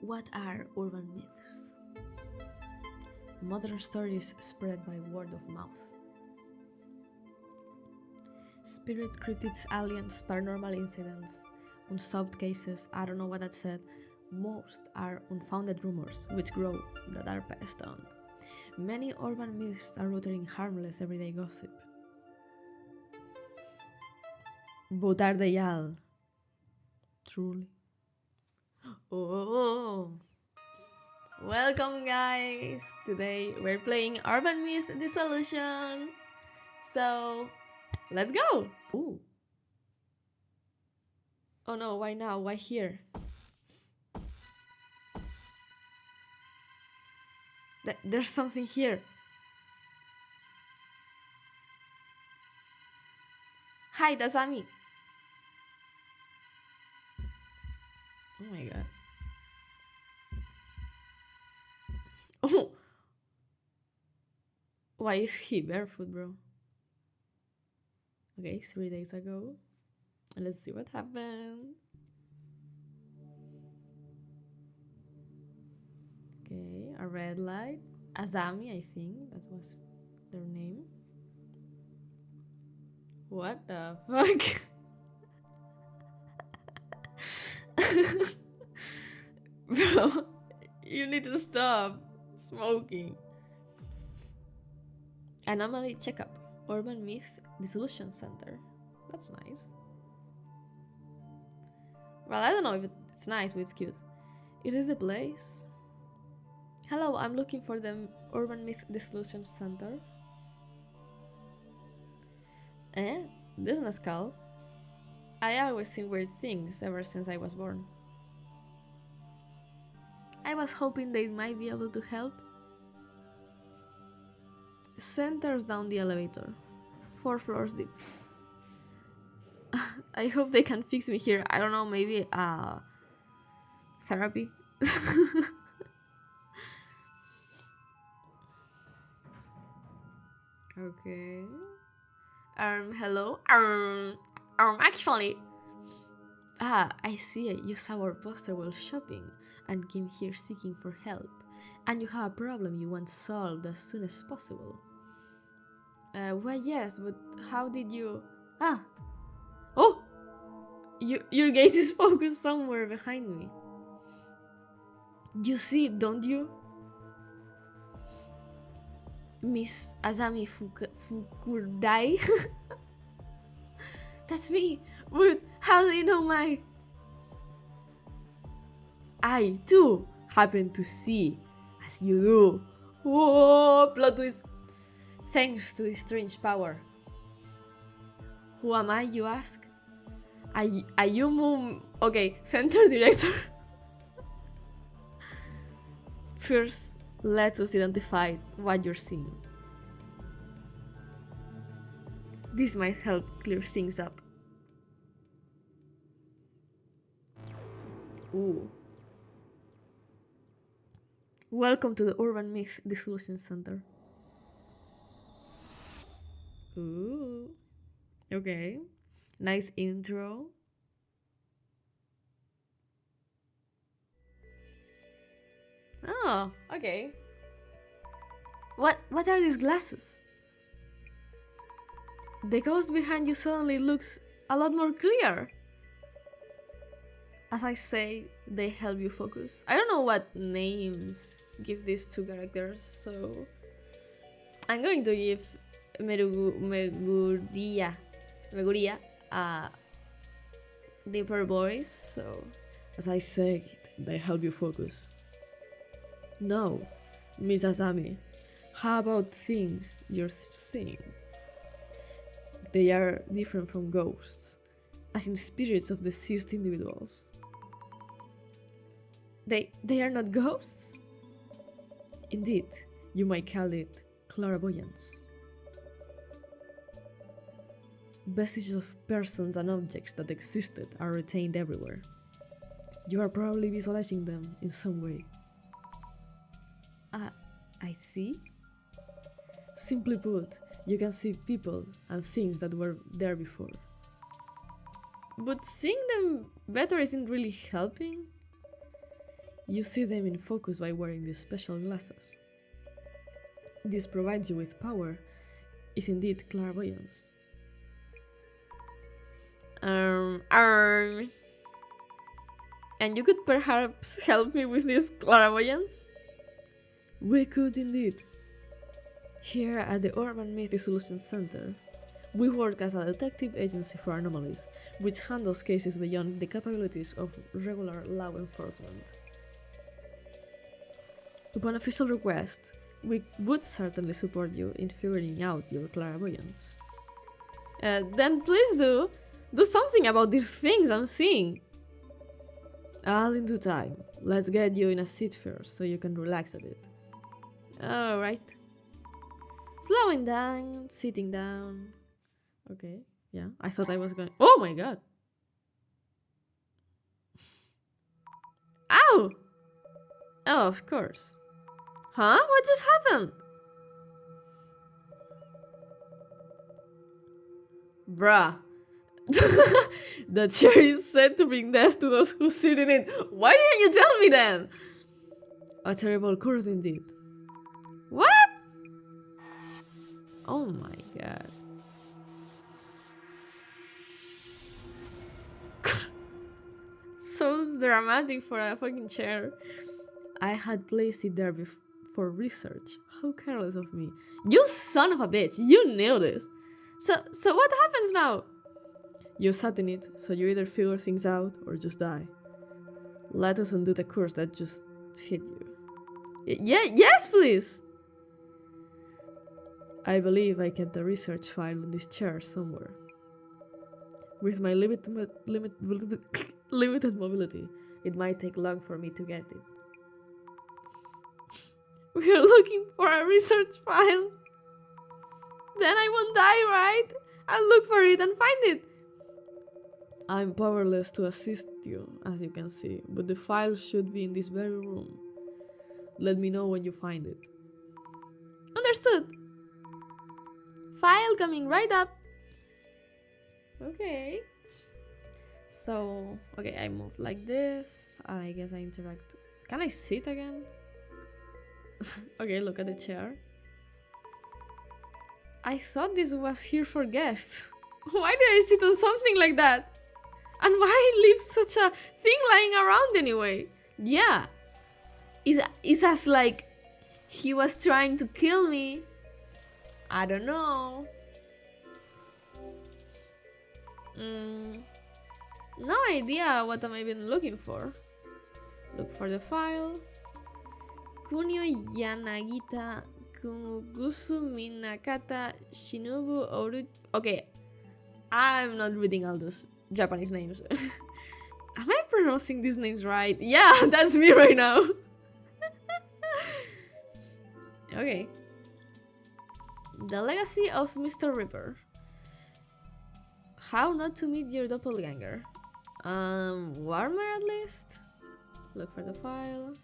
What are urban myths? Modern stories spread by word of mouth. Spirit cryptids, aliens, paranormal incidents, unsolved cases, I don't know what that said. Most are unfounded rumors which grow that are passed on. Many urban myths are rooted in harmless everyday gossip. But are they all? Truly? Oh! Welcome guys! Today we're playing Urban Myth Dissolution! So, let's go! Ooh. Oh no, why now? Why here? There's something here. Hi, that's Ami. Oh my god. Oh. Why is he barefoot, bro? Okay, 3 days ago. Let's see what happened. Okay, a red light. Azami, I think that was their name. What the fuck? Bro, you need to stop smoking. Anomaly checkup. Urban Myth Dissolution Center. That's nice. Well, I don't know if it's nice, but it's cute. Is this the place? Hello, I'm looking for the Urban Myth Dissolution Center. Business call? I always seen weird things ever since I was born. I was hoping they might be able to help. Centers down the elevator. 4 floors deep. I hope they can fix me here. I don't know, maybe therapy. Okay. Hello. Actually. I see. You saw our poster while shopping and came here seeking for help. And you have a problem you want solved as soon as possible. Well, yes, but how did you... Oh! Your gate is focused somewhere behind me. You see it, don't you? Miss Azami Fukudai? That's me! But how do you know my... I, too, happen to see, as you do. Whoa, plot twist! Thanks to this strange power. Who am I, you ask? Are you Moon... Okay, center director. First, let us identify what you're seeing. This might help clear things up. Ooh. Welcome to the Urban Myth Dissolution Center. Ooh. Okay. Nice intro. Oh, okay. What are these glasses? The ghost behind you suddenly looks a lot more clear. As I say, they help you focus. I don't know what names give these two characters, so I'm going to give Meguria a deeper voice. So, as I say, they help you focus. No, Miss Azami, how about things you're seeing? They are different from ghosts, as in spirits of deceased individuals. They are not ghosts? Indeed, you might call it clairvoyance. Vestiges of persons and objects that existed are retained everywhere. You are probably visualizing them in some way. I see? Simply put, you can see people and things that were there before. But seeing them better isn't really helping? You see them in focus by wearing these special glasses. This provides you with power, is indeed clairvoyance. And you could perhaps help me with this clairvoyance? We could indeed. Here at the Urban Myth Dissolution Center, we work as a detective agency for anomalies, which handles cases beyond the capabilities of regular law enforcement. Upon official request, we would certainly support you in figuring out your clairvoyance. Then please do something about these things I'm seeing. All in due time. Let's get you in a seat first so you can relax a bit. Alright. Slowing down, sitting down. Okay, yeah, I thought I was going. Oh my god! Ow! Oh, of course. Huh? What just happened? Bruh. The chair is said to bring death to those who sit in it. Why didn't you tell me then? A terrible curse indeed. What? Oh my god. So dramatic for a fucking chair. I had placed it there for research. How careless of me. You son of a bitch, you knew this. So what happens now? You sat in it, so you either figure things out or just die. Let us undo the curse that just hit you. Yes, please! I believe I kept a research file on this chair somewhere. With my limited mobility, it might take long for me to get it. We are looking for a research file. Then I won't die, right? I'll look for it and find it. I'm powerless to assist you, as you can see, but the file should be in this very room. Let me know when you find it. Understood. File coming right up. Okay. So, okay, I move like this. I guess I interact. Can I sit again? Okay, look at the chair. I thought this was here for guests. Why did I sit on something like that? And why leave such a thing lying around anyway? Yeah. It's as like he was trying to kill me. I don't know. No idea what I'm even looking for. Look for the file. Kunio Yanagita Kumugusu Minakata Shinobu Oru. Okay, I'm not reading all those Japanese names. Am I pronouncing these names right? Yeah, that's me right now. Okay. The Legacy of Mr. Ripper. How not to meet your doppelganger. Warmer at least? Look for the file.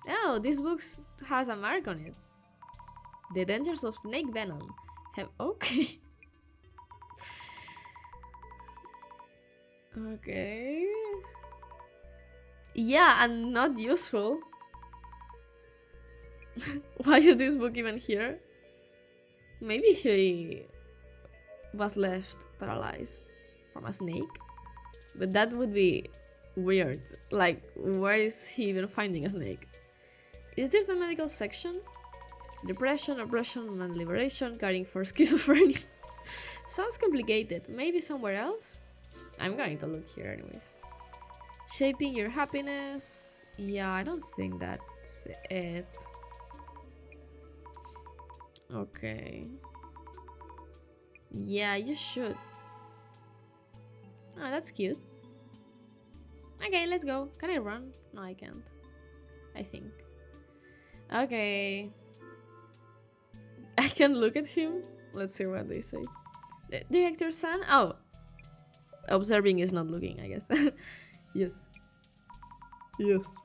Oh, this book has a mark on it. The Dangers of Snake Venom. Okay. Okay. Yeah, and not useful. Why is this book even here? Maybe he was left paralyzed from a snake. But that would be weird. Like, where is he even finding a snake? Is this the medical section? Depression, oppression, and liberation, caring for schizophrenia. Sounds complicated. Maybe somewhere else? I'm going to look here anyways. Shaping your happiness. Yeah, I don't think that's it. Okay. Yeah, you should. Oh, that's cute. Okay, let's go. Can I run? No, I can't. I think. Okay. I can look at him. Let's see what they say. Director-san? Oh. Observing is not looking, I guess. Yes. Yes.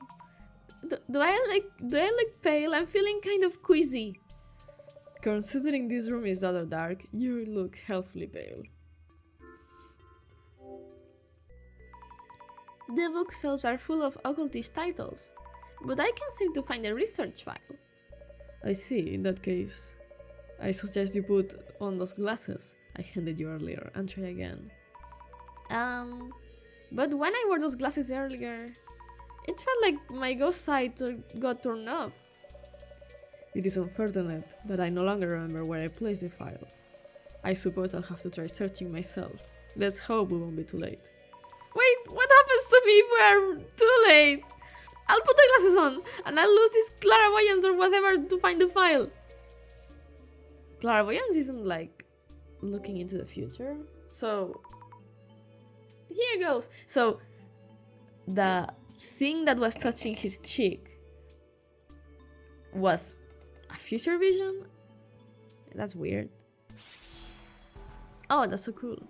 Do I look pale? I'm feeling kind of queasy. Considering this room is rather dark, you look healthily pale. The bookshelves are full of occultist titles. but I can't seem to find a research file. I see, in that case. I suggest you put on those glasses I handed you earlier and try again. But when I wore those glasses earlier, it felt like my ghost side got torn up. It is unfortunate that I no longer remember where I placed the file. I suppose I'll have to try searching myself. Let's hope we won't be too late. Wait, what happens to me if we're too late? I'll put the glasses on, and I'll lose this clairvoyance or whatever to find the file. Clairvoyance isn't like looking into the future. So, here goes. So, the thing that was touching his cheek was a future vision? That's weird. Oh, that's so cool.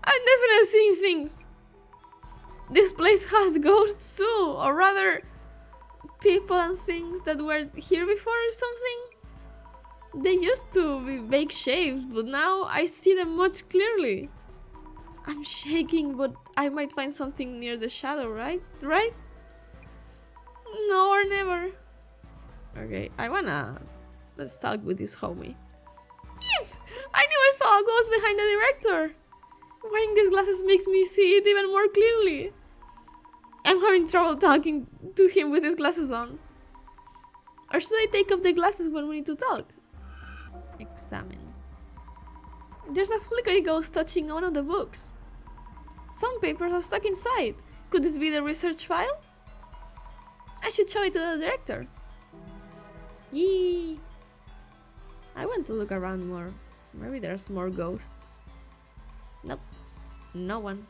I'm definitely seeing things. This place has ghosts too, or rather, people and things that were here before or something. They used to be vague shapes, but now I see them much clearly. I'm shaking, but I might find something near the shadow, right? Right? No or never. Okay, let's talk with this homie. Eve! I knew I saw a ghost behind the director! Wearing these glasses makes me see it even more clearly. I'm having trouble talking to him with his glasses on. Or should I take off the glasses when we need to talk? Examine. There's a flickery ghost touching one of the books. Some papers are stuck inside. Could this be the research file? I should show it to the director. Yee! I want to look around more. Maybe there's more ghosts. Nope. No one.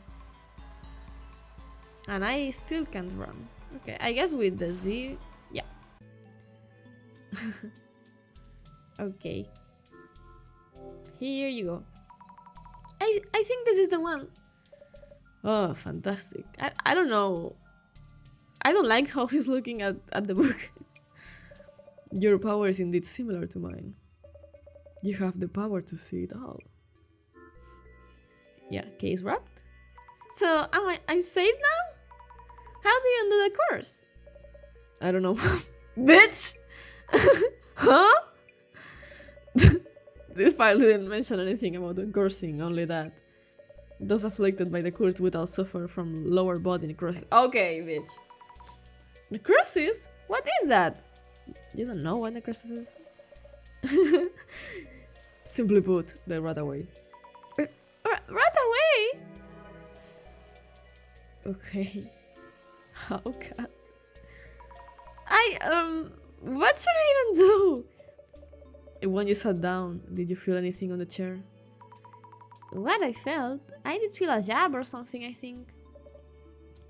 And I still can't run. Okay, I guess with the Z... yeah. Okay. Here you go. I think this is the one. Oh, fantastic. I don't know. I don't like how he's looking at the book. Your power is indeed similar to mine. You have the power to see it all. Yeah, case wrapped. So, I'm saved now? How do you undo the course? I don't know. Bitch! Huh? This file didn't mention anything about uncursing, only that those afflicted by the curse would all suffer from lower body necrosis. Okay, bitch. Necrosis? What is that? You don't know what necrosis is? Simply put, they rot away. Rot away? Okay. How can... what should I even do? When you sat down, did you feel anything on the chair? What I felt? I did feel a jab or something, I think.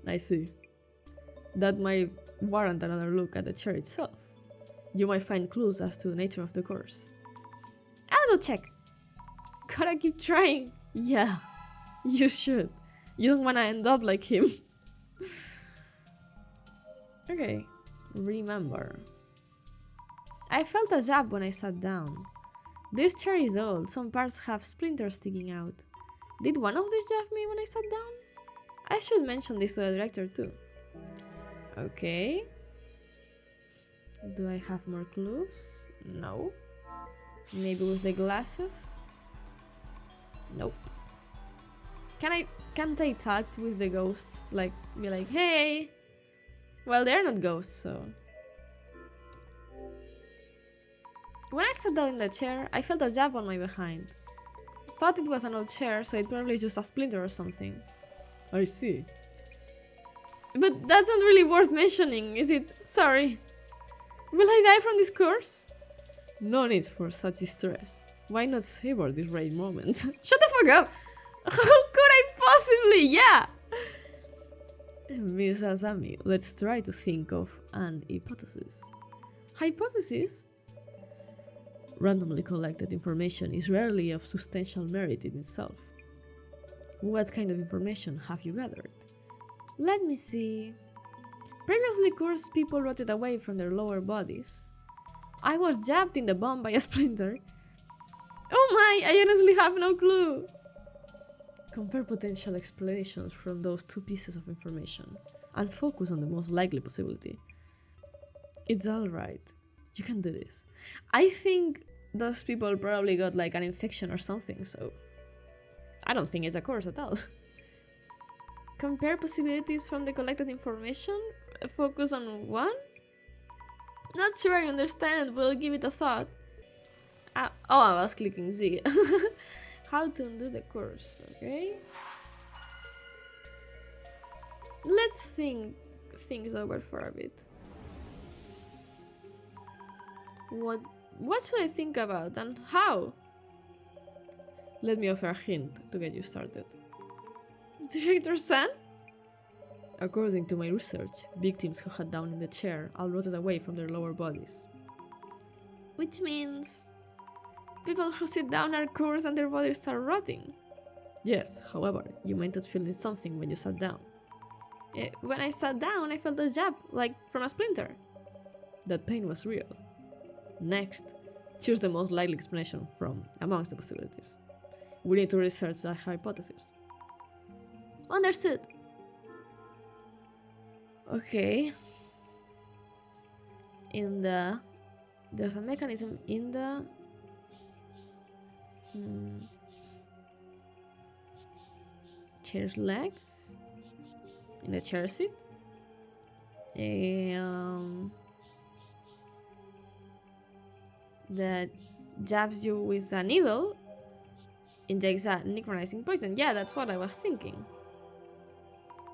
I see. That might warrant another look at the chair itself. You might find clues as to the nature of the course. I'll go check. Gotta keep trying. Yeah, you should. You don't wanna end up like him. Okay, remember. I felt a jab when I sat down. This chair is old, some parts have splinters sticking out. Did one of these jab me when I sat down? I should mention this to the director too. Okay. Do I have more clues? No. Maybe with the glasses? Nope. Can't I talk with the ghosts? Like, be like, hey! Well, they're not ghosts, so... When I sat down in the chair, I felt a jab on my behind. Thought it was an old chair, so it probably just a splinter or something. I see. But that's not really worth mentioning, is it? Sorry. Will I die from this curse? No need for such distress. Why not savor this rare moment? Shut the fuck up! How could I possibly? Yeah! Miss Asami, let's try to think of an hypothesis. Hypothesis? Randomly collected information is rarely of substantial merit in itself. What kind of information have you gathered? Let me see. Previously cursed people rotted away from their lower bodies. I was jabbed in the bum by a splinter. Oh my, I honestly have no clue. Compare potential explanations from those two pieces of information. and focus on the most likely possibility. It's alright. You can do this. I think those people probably got like an infection or something, so I don't think it's a curse at all. Compare possibilities from the collected information. Focus on one? Not sure I understand, but I'll give it a thought. Oh, I was clicking Z. How to undo the course, okay? Let's think things over for a bit. What should I think about and how? Let me offer a hint to get you started. Director San? According to my research, victims who sat down in the chair all rotted away from their lower bodies. Which means people who sit down are cursed and their bodies start rotting. Yes, however, you might not feel something when you sat down. When I sat down, I felt a jab, like from a splinter. That pain was real. Next, choose the most likely explanation from amongst the possibilities. We need to research that hypothesis. Understood. Okay. There's a mechanism in the chair's legs, in the chair seat, that jabs you with a needle, injects a necrotizing poison. Yeah, that's what I was thinking.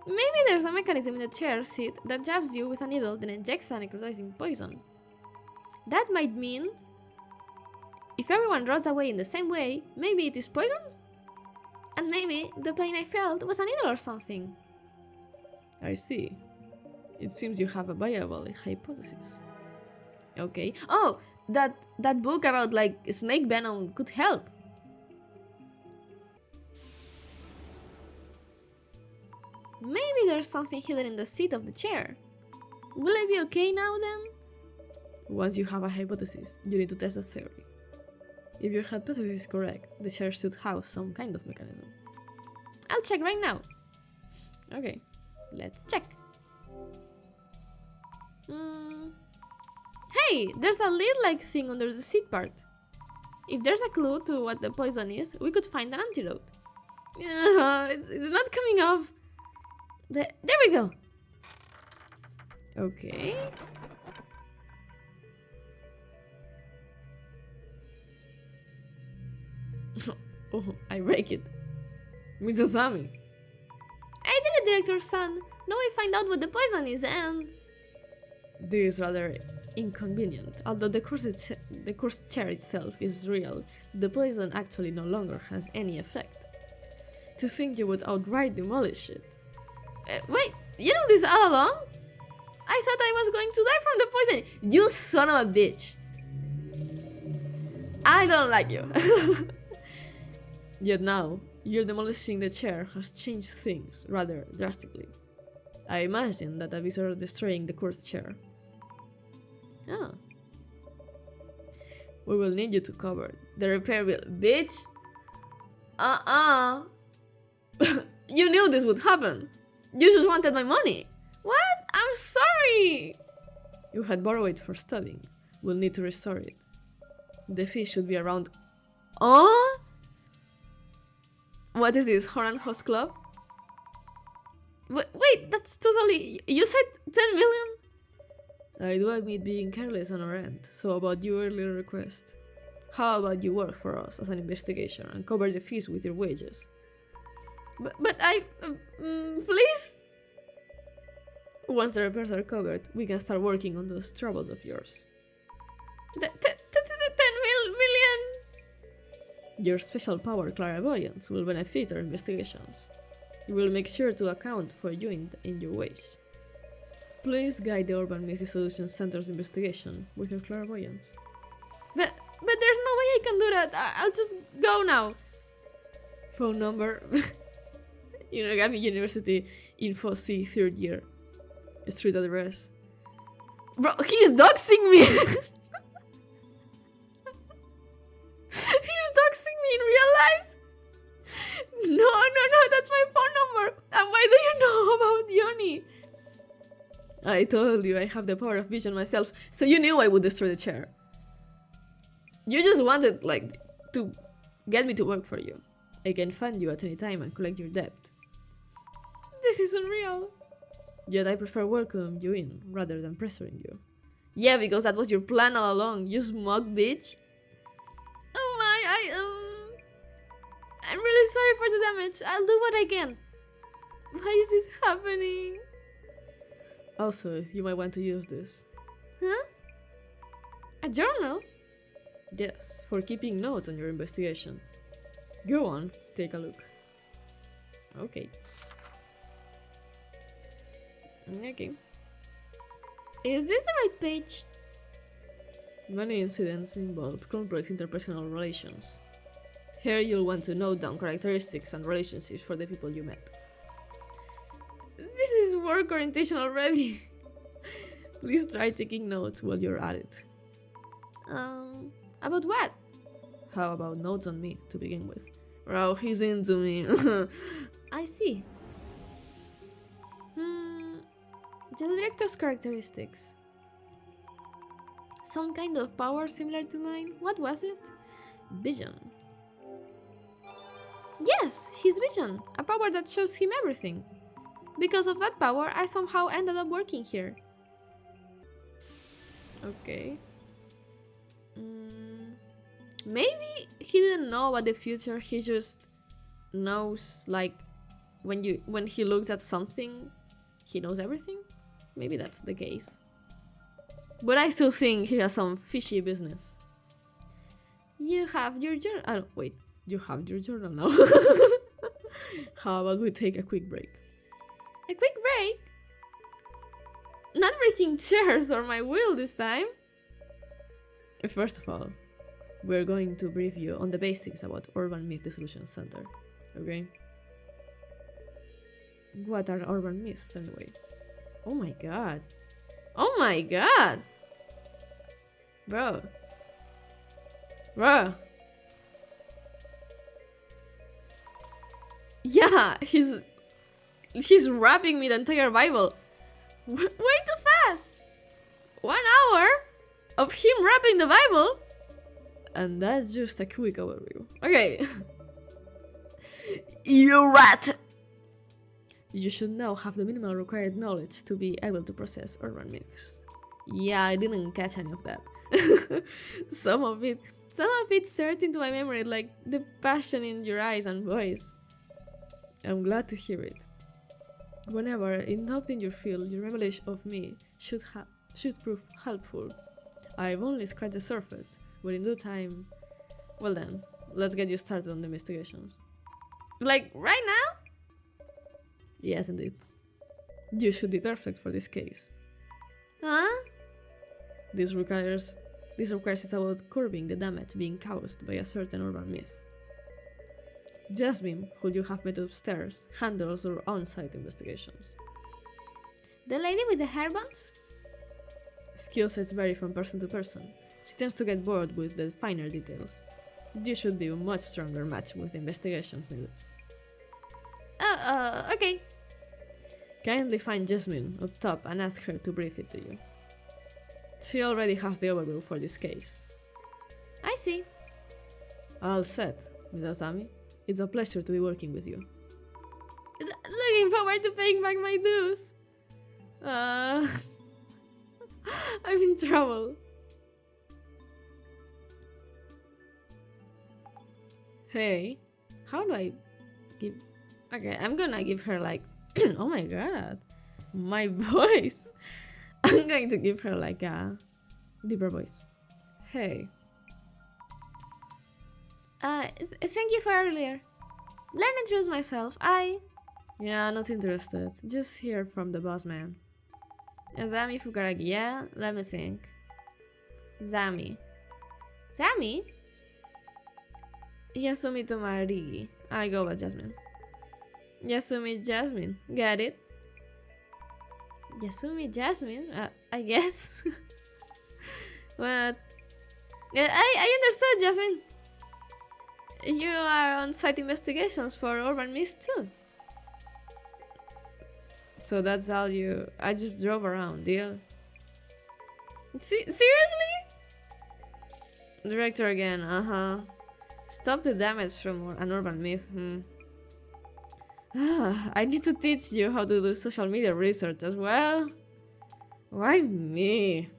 Maybe there's a mechanism in the chair seat that jabs you with a needle, then injects a necrotizing poison. That might mean if everyone rots away in the same way, maybe it is poison? And maybe the pain I felt was a needle or something. I see. It seems you have a viable hypothesis. Okay. Oh, that book about like snake venom could help. Maybe there's something hidden in the seat of the chair. Will I be okay now then? Once you have a hypothesis, you need to test the theory. If your hypothesis is correct, the chair should have some kind of mechanism. I'll check right now. Okay, let's check. Hey, there's a lid-like thing under the seat part. If there's a clue to what the poison is, we could find an antidote. It's not coming off. There we go. Okay. Oh, I break it. Mrs. Ami. I did it, Director San. Now I find out what the poison is and... This is rather inconvenient. Although the cursed chair itself is real, the poison actually no longer has any effect. To think you would outright demolish it. Wait, you know this all along? I thought I was going to die from the poison. You son of a bitch. I don't like you. Yet now, your demolishing the chair has changed things rather drastically. I imagine that a visitor destroying the cursed chair. Ah. We will need you to cover the repair bill, bitch. You knew this would happen. You just wanted my money. What? I'm sorry. You had borrowed it for studying. We'll need to restore it. The fee should be around... What is this, Horan Host Club? Wait, that's totally... You said 10 million? I do admit being careless on our end, so about your earlier request. How about you work for us as an investigation and cover the fees with your wages? But I... please? Once the repairs are covered, we can start working on those troubles of yours. 10 million? Your special power, clairvoyance, will benefit our investigations. We will make sure to account for you in your ways. Please guide the Urban Mist Dissolution Center's investigation with your clairvoyance. But there's no way I can do that. I'll just go now. Phone number... Unigami University Info C 3rd year. Street address. Bro, he's doxing me! He's doxing me in real life? No, that's my phone number. And why do you know about Yoni? I told you I have the power of vision myself, so you knew I would destroy the chair. You just wanted, like, to get me to work for you. I can fund you at any time and collect your debt. This is unreal. Yet I prefer welcoming you in rather than pressuring you. Yeah, because that was your plan all along, you smug bitch. Oh my, I'm really sorry for the damage. I'll do what I can. Why is this happening? Also, you might want to use this. Huh? A journal? Yes, for keeping notes on your investigations. Go on, take a look. Okay. Okay. Is this the right page? Many incidents involve complex interpersonal relations. Here you'll want to note down characteristics and relationships for the people you met. This is work orientation already. Please try taking notes while you're at it. About what? How about notes on me, to begin with? Bro, he's into me. I see. The director's characteristics. Some kind of power similar to mine. What was it? Vision. Yes, his vision. A power that shows him everything. Because of that power, I somehow ended up working here. Okay. Maybe he didn't know about the future, he just knows, like, when he looks at something, he knows everything? Maybe that's the case. But I still think he has some fishy business. You have your journal. Oh, wait, you have your journal now. How about we take a quick break? A quick break? Not breaking chairs or my wheel this time. First of all, we're going to brief you on the basics about Urban Myth Dissolution Center, okay? What are urban myths anyway? Oh my god. Oh my god! Bro. Bro. Yeah, he's rapping me the entire Bible. Way too fast! 1 hour of him rapping the Bible? And that's just a quick overview. Okay. You rat! You should now have the minimal required knowledge to be able to process urban myths. Yeah, I didn't catch any of that. Some of it seared into my memory like the passion in your eyes and voice. I'm glad to hear it. Whenever in doubt in your field, your revelation of me should prove helpful. I've only scratched the surface, but in due time... Well then, let's get you started on the investigations. Like, right now? Yes, indeed. You should be perfect for this case. Huh? This requires it about curbing the damage being caused by a certain urban myth. Jasmine, who you have met upstairs, handles our on-site investigations. The lady with the hairbands? Skill sets vary from person to person. She tends to get bored with the finer details. You should be a much stronger match with investigations needed. Okay. Kindly find Jasmine up top and ask her to brief it to you. She already has the overview for this case. I see. All set, Ms. Asami. It's a pleasure to be working with you. Looking forward to paying back my dues. I'm in trouble. Hey, how do I give... Okay, I'm gonna give her like... Oh my god, my voice. I'm going to give her like a deeper voice. Hey. Thank you for earlier. Let me introduce myself. Yeah, not interested. Just hear from the boss man. Zami Fukaragi, yeah? Let me think. Zami? Yasumi Tomarigi. I go by Jasmine. Yasumi Jasmine. Get it? Yasumi Jasmine? I guess. But... I understood, Jasmine. You are on site investigations for urban myths too. So that's all you... I just drove around, deal? Seriously? Director again, Stop the damage from an urban myth, I need to teach you how to do social media research as well. Why me?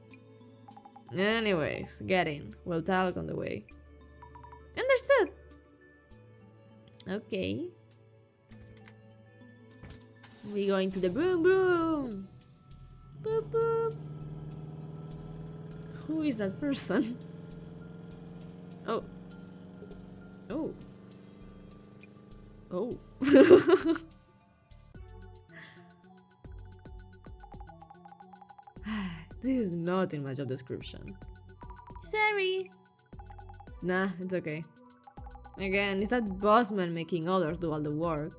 Anyways, get in. We'll talk on the way. Understood. Okay. We going to the broom broom. Boop boop. Who is that person? Oh. Oh. Oh. This is not in my job description. Sorry. Nah, it's okay. Again, it's that bossman making others do all the work.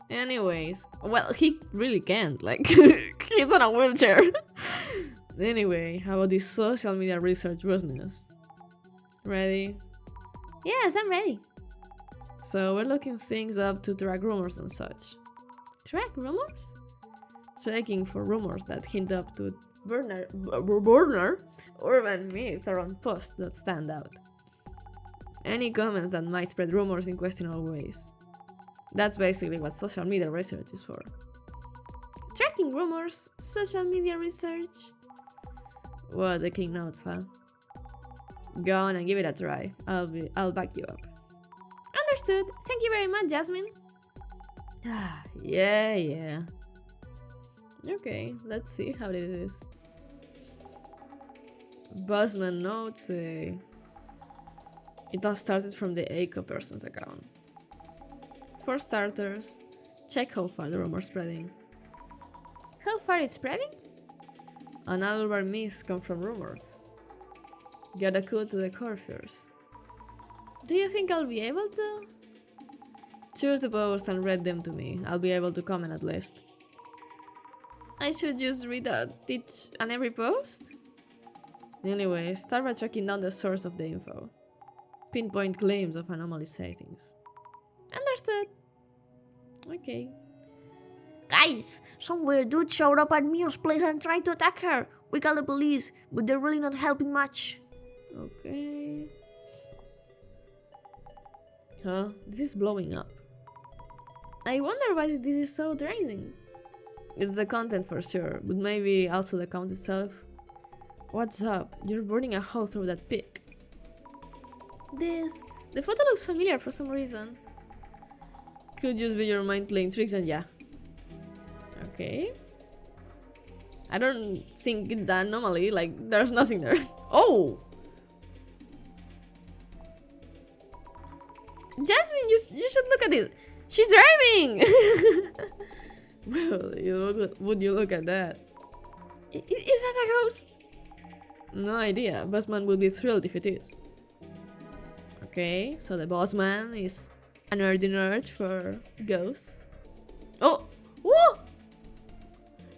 Anyways, well, he really can't, like, he's on a wheelchair. Anyway, how about this social media research business? Ready? Yes, I'm ready. So we're looking things up to track rumors and such. Track rumors? Checking for rumors that hint up to burner urban myths around posts that stand out. Any comments that might spread rumors in questionable ways. That's basically what social media research is for. Tracking rumors, social media research. What, taking notes, huh? Go on and give it a try. I'll back you up. Understood. Thank you very much, Jasmine. Yeah. Okay, let's see how this is. Buzzman notes say it all started from the Echo person's account. For starters, check how far the rumor's spreading. How far it's spreading? An urban myths come from rumors. Get a clue to the core first. Do you think I'll be able to? Choose the posts and read them to me. I'll be able to comment at least. I should just read each and every post? Anyway, start by tracking down the source of the info. Pinpoint claims of anomaly sightings. Understood. Okay. Guys, some weird dude showed up at Mio's place and tried to attack her. We called the police, but they're really not helping much. Okay. Huh? This is blowing up. I wonder why this is so draining. It's the content for sure, but maybe also the account itself. What's up? You're burning a hole through that pic. The photo looks familiar for some reason. Could just be your mind playing tricks and yeah. Okay. I don't think it's an anomaly, like there's nothing there. Oh! Jasmine, you should look at this. She's driving! Well, would you look at that? Is that a ghost? No idea. Bossman would be thrilled if it is. Okay, so the bossman is a nerdy nerd for ghosts. Oh! Whoa!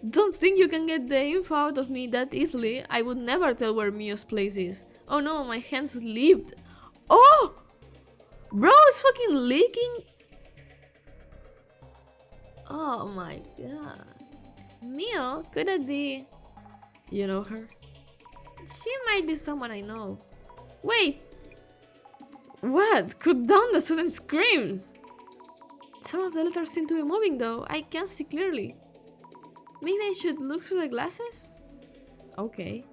Don't think you can get the info out of me that easily. I would never tell where Mio's place is. Oh no, my hands slipped. Oh! Bro, it's fucking leaking. Oh my god. Mio, could it be... You know her? She might be someone I know. Wait! What? Cut down the sudden screams! Some of the letters seem to be moving though. I can't see clearly. Maybe I should look through the glasses? Okay.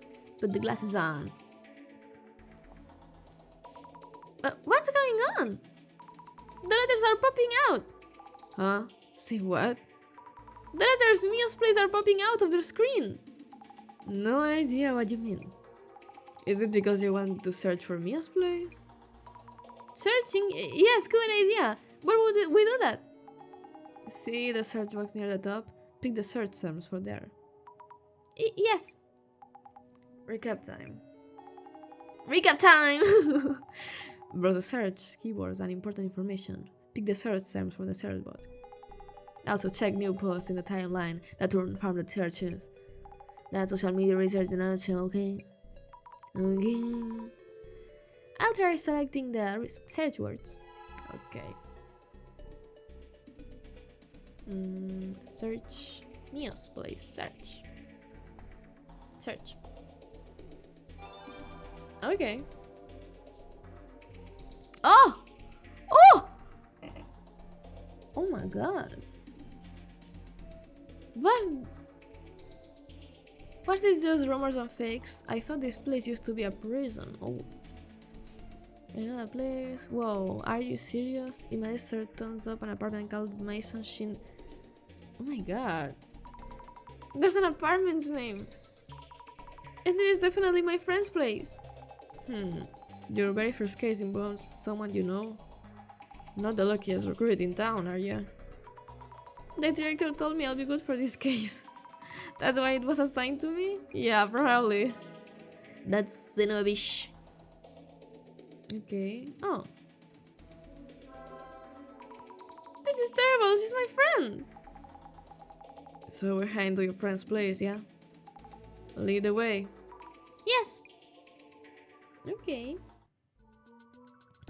Put the glasses on. What's going on? The letters are popping out! Huh? Say what? The letters Mio's place are popping out of the screen! No idea what you mean. Is it because you want to search for Mio's place? Searching? Yes, good idea. Where would we do that? See the search box near the top? Pick the search terms for there. Yes. Recap time. Recap time! Browse the search keywords and important information. Pick the search terms for the search box. Also check new posts in the timeline that run from the searches. That's social media research in a nutshell, okay? Okay. I'll try selecting the search words. Okay. Search. Neos place. Search. Search. Okay. Oh! Oh! Oh my god. Was this just rumors and fakes? I thought this place used to be a prison. Oh. Another place? Whoa, are you serious? Imagine turns up an apartment called Mason Shin. Oh my god. There's an apartment's name. And it is definitely my friend's place. Your very first case involves someone you know. Not the luckiest recruit in town, are you? The director told me I'll be good for this case. That's why it was assigned to me? Yeah, probably. That's Xenobish. Okay. Oh. This is terrible, she's my friend! So we're heading to your friend's place, yeah? Lead the way. Yes! Okay.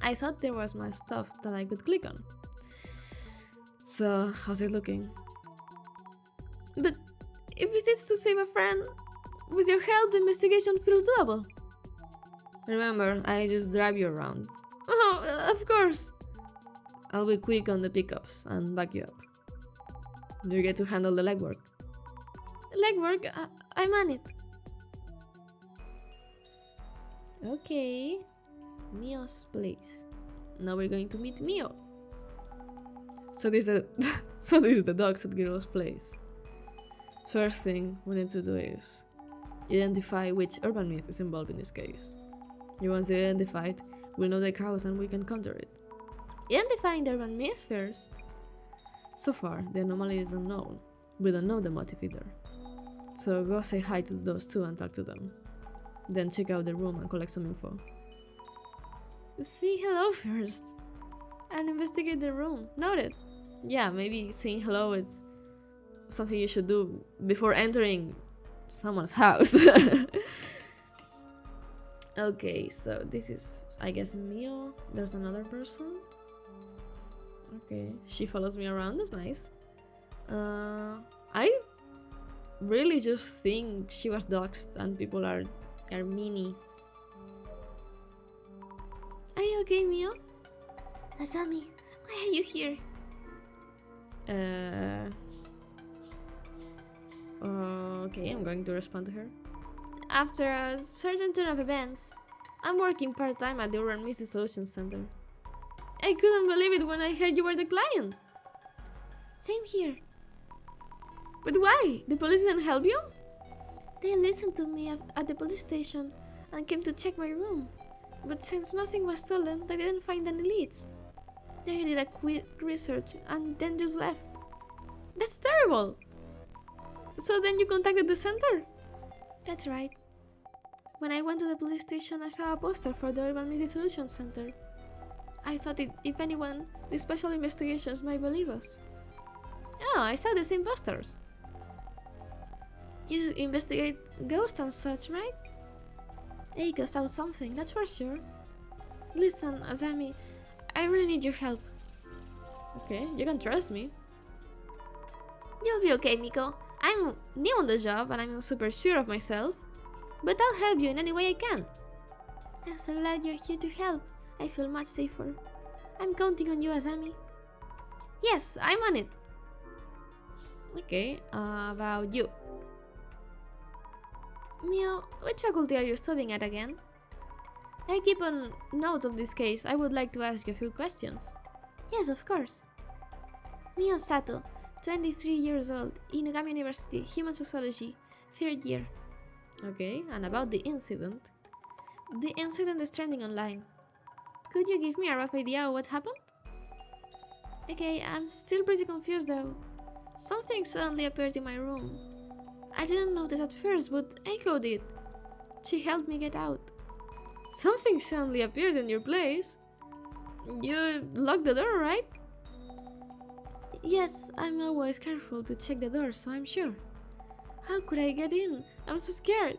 I thought there was my stuff that I could click on. So, how's it looking? But if it is to save a friend, with your help the investigation feels doable. Remember, I just drive you around. Oh, of course! I'll be quick on the pickups and back you up. You get to handle the legwork. Legwork? I'm on it. Okay. Mio's place. Now we're going to meet Mio. So this is the dogs at girl's place. First thing we need to do is identify which urban myth is involved in this case. Once identified, we'll know the cause and we can counter it. Identifying the urban myth first. So far, the anomaly is unknown. We don't know the motive either. So go say hi to those two and talk to them. Then check out the room and collect some info. Say hello first. And investigate the room. Noted. Yeah, maybe saying hello is something you should do before entering someone's house. Okay, so this is, I guess, Mio. There's another person. Okay, she follows me around, that's nice. I really just think she was doxxed and people are meanies. Are you okay, Mio? Asami, why are you here? Okay, I'm going to respond to her. After a certain turn of events, I'm working part-time at the Urban Myth DISSOLUTION Center. I couldn't believe it when I heard you were the client. Same here. But why? The police didn't help you? They listened to me at the police station and came to check my room. But since nothing was stolen, they didn't find any leads. They did a quick research and then just left. That's terrible! So then you contacted the center? That's right. When I went to the police station, I saw a poster for the Urban Myth DISSOLUTION Center. I thought if anyone, the special investigations might believe us. Oh, I saw the same posters. You investigate ghosts and such, right? Eiko saw something, that's for sure. Listen, Asami, I really need your help. Okay, you can trust me. You'll be okay, Miko. I'm new on the job and I'm super sure of myself. But I'll help you in any way I can. I'm so glad you're here to help. I feel much safer. I'm counting on you, Asami. Yes, I'm on it. Okay, about you. Mio, which faculty are you studying at again? I keep on notes of this case. I would like to ask you a few questions. Yes, of course. Mio Sato, 23 years old, Inugami University, Human Sociology, 3rd year. Okay, and about the incident. The incident is trending online. Could you give me a rough idea of what happened? Okay, I'm still pretty confused though. Something suddenly appeared in my room. I didn't notice at first, but Eiko did. She helped me get out. Something suddenly appeared in your place? You locked the door, right? Yes, I'm always careful to check the door, so I'm sure. How could I get in? I'm so scared.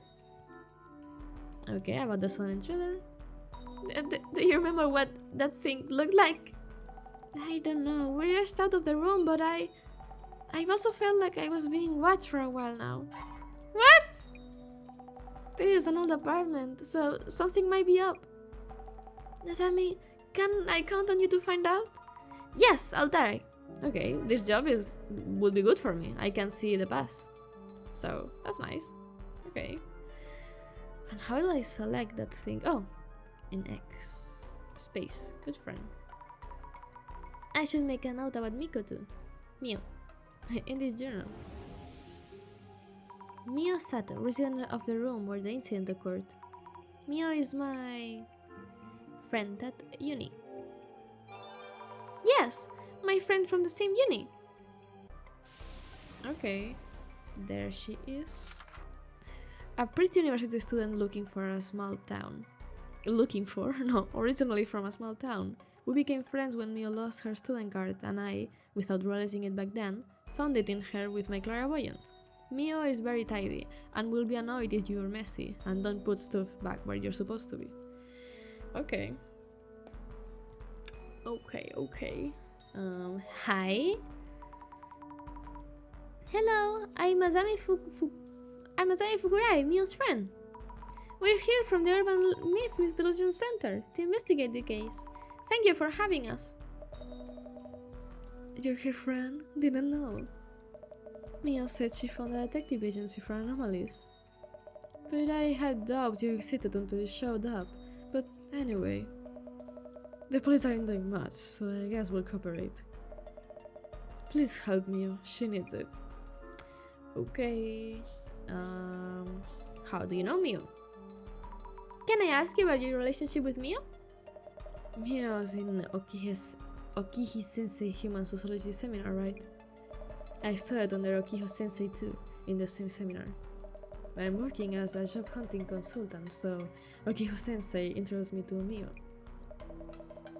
Okay, about the sudden intruder. Do you remember what that thing looked like? I don't know. We're just out of the room, but I I also felt like I was being watched for a while now. What? This is an old apartment, so something might be up. Nazami, can I count on you to find out? Yes, I'll try. Okay, this job would be good for me. I can see the past. So, that's nice. Okay. And how do I select that thing? Oh, in X. Space. Good friend. I should make a note about Miko too. Mio. In this journal. Mio Sato, resident of the room where the incident occurred. Mio is my friend at uni. Yes, my friend from the same uni. Okay, there she is. A pretty university student looking for a small town. Originally from a small town. We became friends when Mio lost her student card and I, without realizing it back then, found it in her with my clairvoyance. Mio is very tidy and will be annoyed if you're messy and don't put stuff back where you're supposed to be. Okay. Okay. Hi? Hello, I'm Masami Fukurai, Mio's friend. We're here from the Urban Myths DISSOLUTION Center to investigate the case. Thank you for having us. You're her friend? Didn't know. Mio said she found a detective agency for anomalies. But I had doubts you existed until you showed up. But anyway. The police aren't doing much, so I guess we'll cooperate. Please help Mio, she needs it. Okay. How do you know Mio? Can I ask you about your relationship with Mio? Mio was in Okihi Sensei Human Sociology seminar, right? I studied under Okiho Sensei too, in the same seminar. I'm working as a job hunting consultant, so Okiho Sensei introduced me to Mio.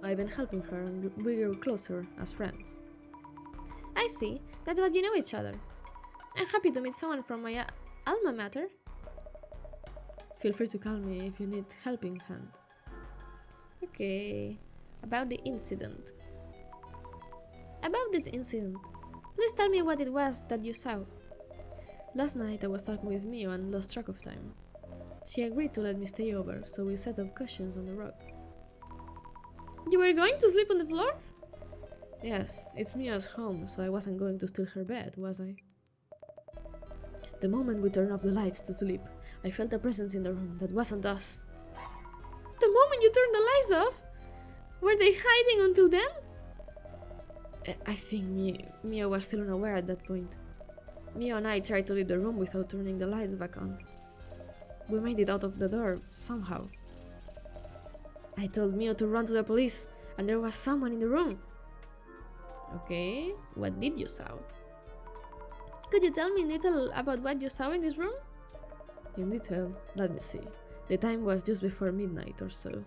I've been helping her and we grew closer as friends. I see, that's what you know each other. I'm happy to meet someone from my alma mater. Feel free to call me if you need helping hand. Okay, about the incident. About this incident, please tell me what it was that you saw. Last night I was talking with Mio and lost track of time. She agreed to let me stay over, so we set up cushions on the rug. You were going to sleep on the floor? Yes, it's Mio's home, so I wasn't going to steal her bed, was I? The moment we turned off the lights to sleep, I felt a presence in the room that wasn't us. The moment you turned the lights off? Were they hiding until then? I think Mio was still unaware at that point. Mio and I tried to leave the room without turning the lights back on. We made it out of the door, somehow. I told Mio to run to the police, and there was someone in the room. Okay, what did you saw? Could you tell me in detail about what you saw in this room? In detail? Let me see. The time was just before midnight or so.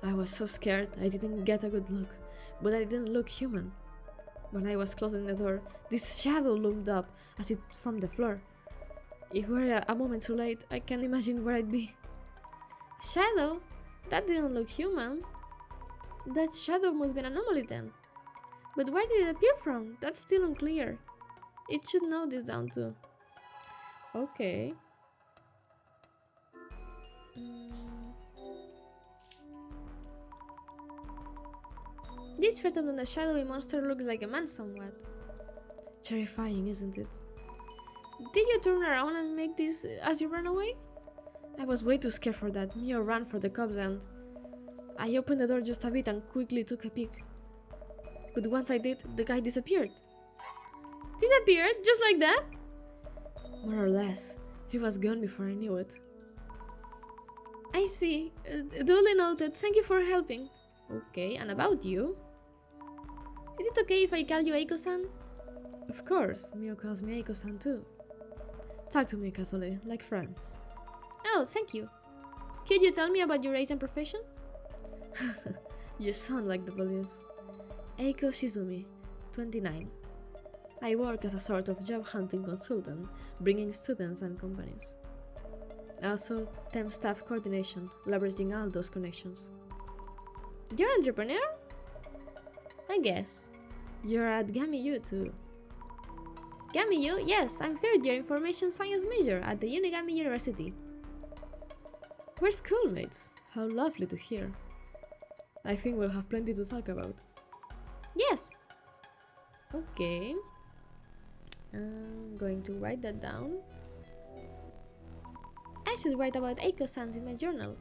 I was so scared I didn't get a good look, but I didn't look human. When I was closing the door, this shadow loomed up as if from the floor. If we were a moment too late, I can't imagine where I'd be. A shadow? That didn't look human. That shadow must be an anomaly then. But where did it appear from? That's still unclear. It should note this down too. Okay. This phantom on the shadowy monster looks like a man somewhat. Terrifying, isn't it? Did you turn around and make this as you ran away? I was way too scared for that. Mio ran for the cops and I opened the door just a bit and quickly took a peek. But once I did, the guy disappeared. Disappeared? Just like that? More or less. He was gone before I knew it. I see. Duly noted. Thank you for helping. Okay, and about you? Is it okay if I call you Eiko-san? Of course, Mio calls me Eiko-san too. Talk to me, Kazole, like friends. Oh, thank you. Could you tell me about your age and profession? You sound like the police. Eiko Shizumi, 29. I work as a sort of job hunting consultant, bringing students and companies. Also, temp staff coordination, leveraging all those connections. You're an entrepreneur? I guess. You're at Gami U too. Gamiyu? Yes, I'm third year information science major at the Unigami University. We're schoolmates. How lovely to hear. I think we'll have plenty to talk about. Yes. Okay. I'm going to write that down. I should write about Eiko-sans in my journal.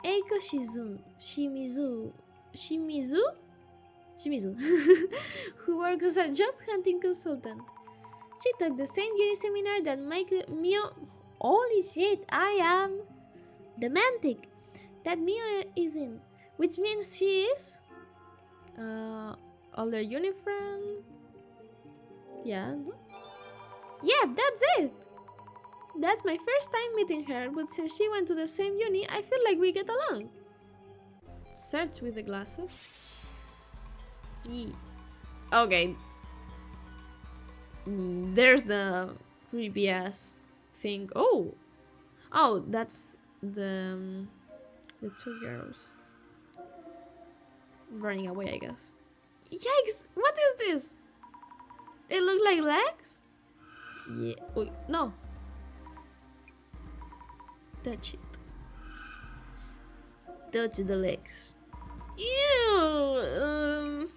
Eiko Shimizu, who works as a job hunting consultant. She took the same uni seminar that Mio. Holy shit, I am dementic. That Mio is in, which means she is older uni friend. Yeah, that's it. That's my first time meeting her, but since she went to the same uni, I feel like we get along. Search with the glasses. Yeah. Okay. There's the creepy ass thing. Oh, that's the two girls running away, I guess. Yikes! What is this? They look like legs? Yeah. Oh, no. Touch it. Touch the legs. Ew!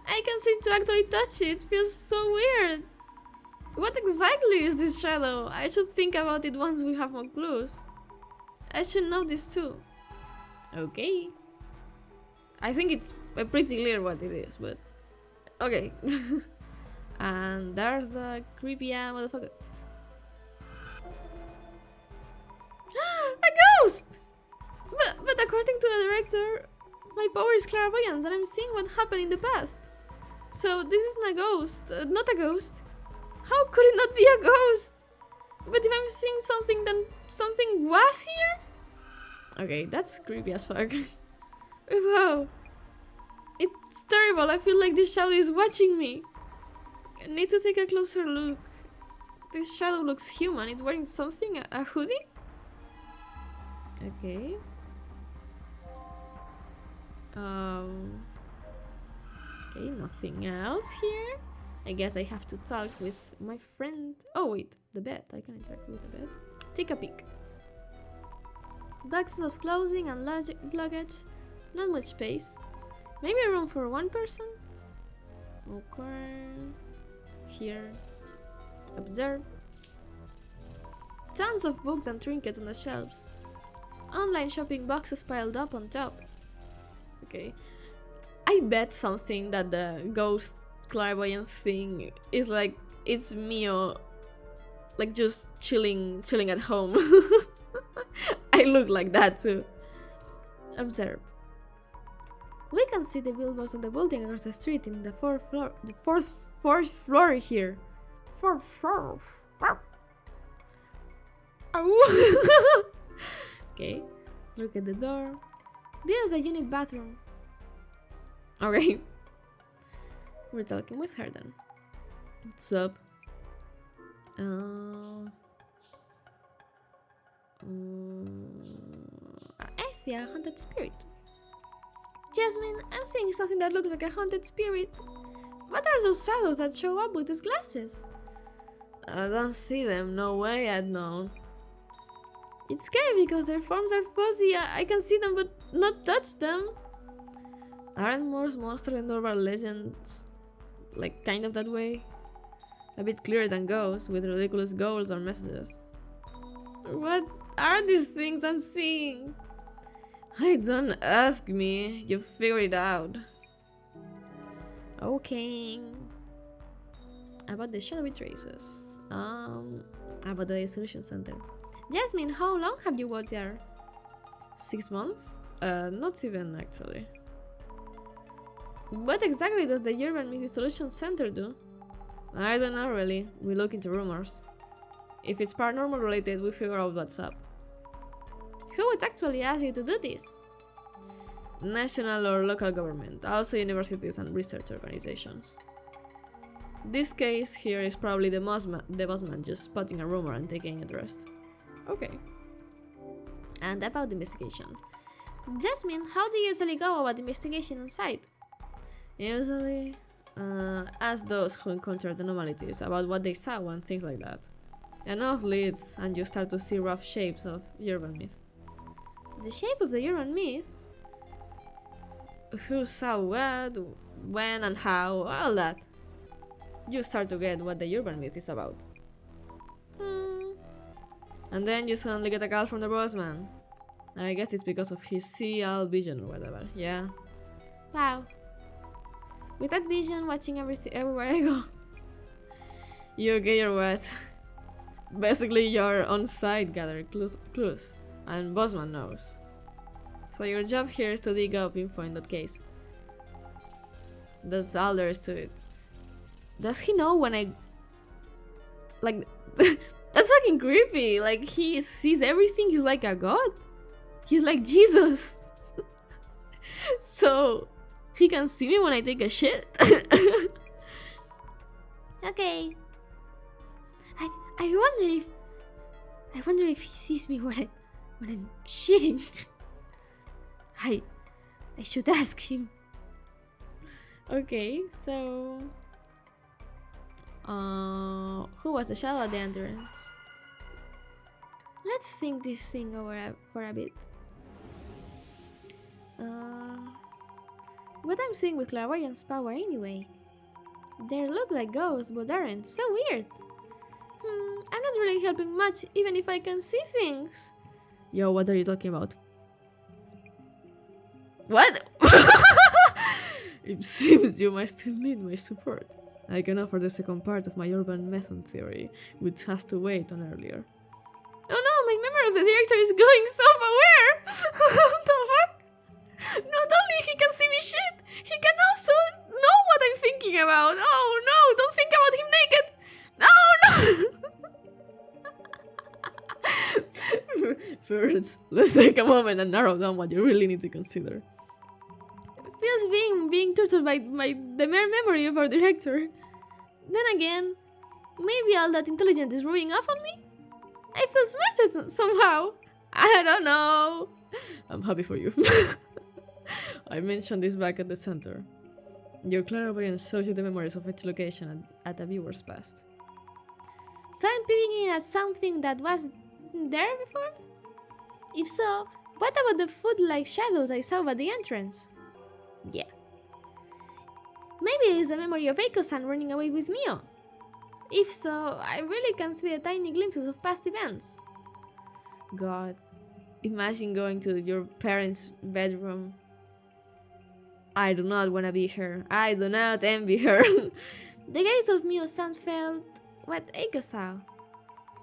I can't seem to actually touch it. It feels so weird. What exactly is this shadow? I should think about it once we have more clues. I should know this too. Okay. I think it's pretty clear what it is, but... Okay. And there's the creepy ass motherfucker. A ghost! But according to the director, my power is clairvoyance and I'm seeing what happened in the past. So this isn't a ghost, not a ghost. How could it not be a ghost? But if I'm seeing something, then something was here? Okay, that's creepy as fuck. Wow. It's terrible, I feel like this shadow is watching me. I need to take a closer look. This shadow looks human, it's wearing something, a hoodie? Okay. Okay, nothing else here. I guess I have to talk with my friend. Oh wait, the bed. I can interact with the bed. Take a peek. Boxes of clothing and luggage. Not much space. Maybe a room for one person? Okay. Here. Observe. Tons of books and trinkets on the shelves. Online shopping boxes piled up on top. Okay. I bet something that the ghost clairvoyance thing is like, it's Mio, like just chilling at home. I look like that too. Observe. We can see the billboards on the building across the street in the fourth floor here. Fourth floor. Oh. Okay, look at the door. There's the unit bathroom. Okay. We're talking with her then. What's up? I see a haunted spirit. Jasmine, I'm seeing something that looks like a haunted spirit. What are those shadows that show up with these glasses? I don't see them, no way I'd known. It's scary because their forms are fuzzy. I can see them but not touch them. Aren't most monster and urban legends like kind of that way? A bit clearer than ghosts with ridiculous goals or messages. What are these things I'm seeing? Hey, don't ask me. You figure it out. Okay. About the shadowy traces. About the Dissolution Center. Jasmine, how long have you worked there? 6 months? Not even actually. What exactly does the Urban Dissolution Center do? I don't know really. We look into rumors. If it's paranormal related, we figure out what's up. Who would actually ask you to do this? National or local government, also universities and research organizations. This case here is probably the bossman just spotting a rumor and taking interest. Okay. And about the investigation. Jasmine, how do you usually go about investigation on site? Usually, Ask those who encountered anomalies about what they saw and things like that. Enough leads, and you start to see rough shapes of urban myth. The shape of the urban myth? Who saw what, when and how, all that. You start to get what the urban myth is about. And then you suddenly get a call from the boss man. I guess it's because of his CL vision or whatever, yeah. Wow. With that vision, watching everywhere I go. You get your what? Basically, you're on site gathering clues, and Bossman knows. So your job here is to dig up info in that case. That's all there is to it. Does he know when I... Like... That's fucking creepy. Like, he sees everything. He's like a god. He's like Jesus. So, he can see me when I take a shit. Okay. I wonder if he sees me when I'm shitting. I should ask him. Okay, so who was the shadow at the entrance? Let's think this thing over for a bit. What I'm seeing with clairvoyance power anyway? They look like ghosts, but aren't. So weird. I'm not really helping much, even if I can see things. Yo, what are you talking about? What? It seems you might still need my support. I can offer the second part of my urban method theory, which has to wait on earlier. Oh no, my memory of the director is going self-aware! What the fuck? Not only he can see me shit, he can also know what I'm thinking about. Oh no, don't think about him naked! Oh no! First, let's take a moment and narrow down what you really need to consider. It feels being tortured by the mere memory of our director. Then again, maybe all that intelligence is rubbing off on me? I feel smarter somehow. I don't know. I'm happy for you. I mentioned this back at the center. Your clairvoyance shows you the memories of each location at a viewer's past. So I'm peeping in at something that was there before? If so, what about the foot-like shadows I saw at the entrance? Yeah. Maybe it's a memory of Eiko-san running away with Mio. If so, I really can see the tiny glimpses of past events. God, imagine going to your parents' bedroom. I do not want to be her. I do not envy her. The gaze of Mio-san felt what Eiko saw.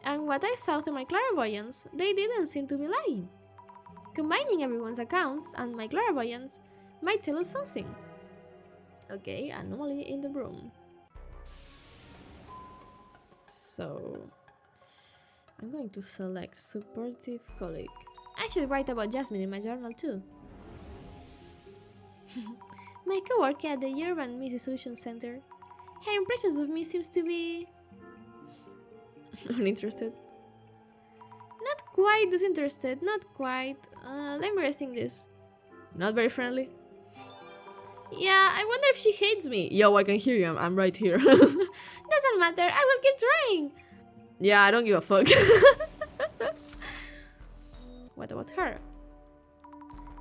And what I saw through my clairvoyance, they didn't seem to be lying. Combining everyone's accounts and my clairvoyance might tell us something. Okay, anomaly in the room. So, I'm going to select supportive colleague. I should write about Jasmine in my journal too. My coworker at the Urban DISSOLUTION Center. Her impressions of me seems to be... uninterested. Not quite disinterested, not quite. Let me rethink this. Not very friendly. Yeah, I wonder if she hates me. Yo, I can hear you, I'm right here. Doesn't matter, I will keep trying. Yeah, I don't give a fuck. What about her?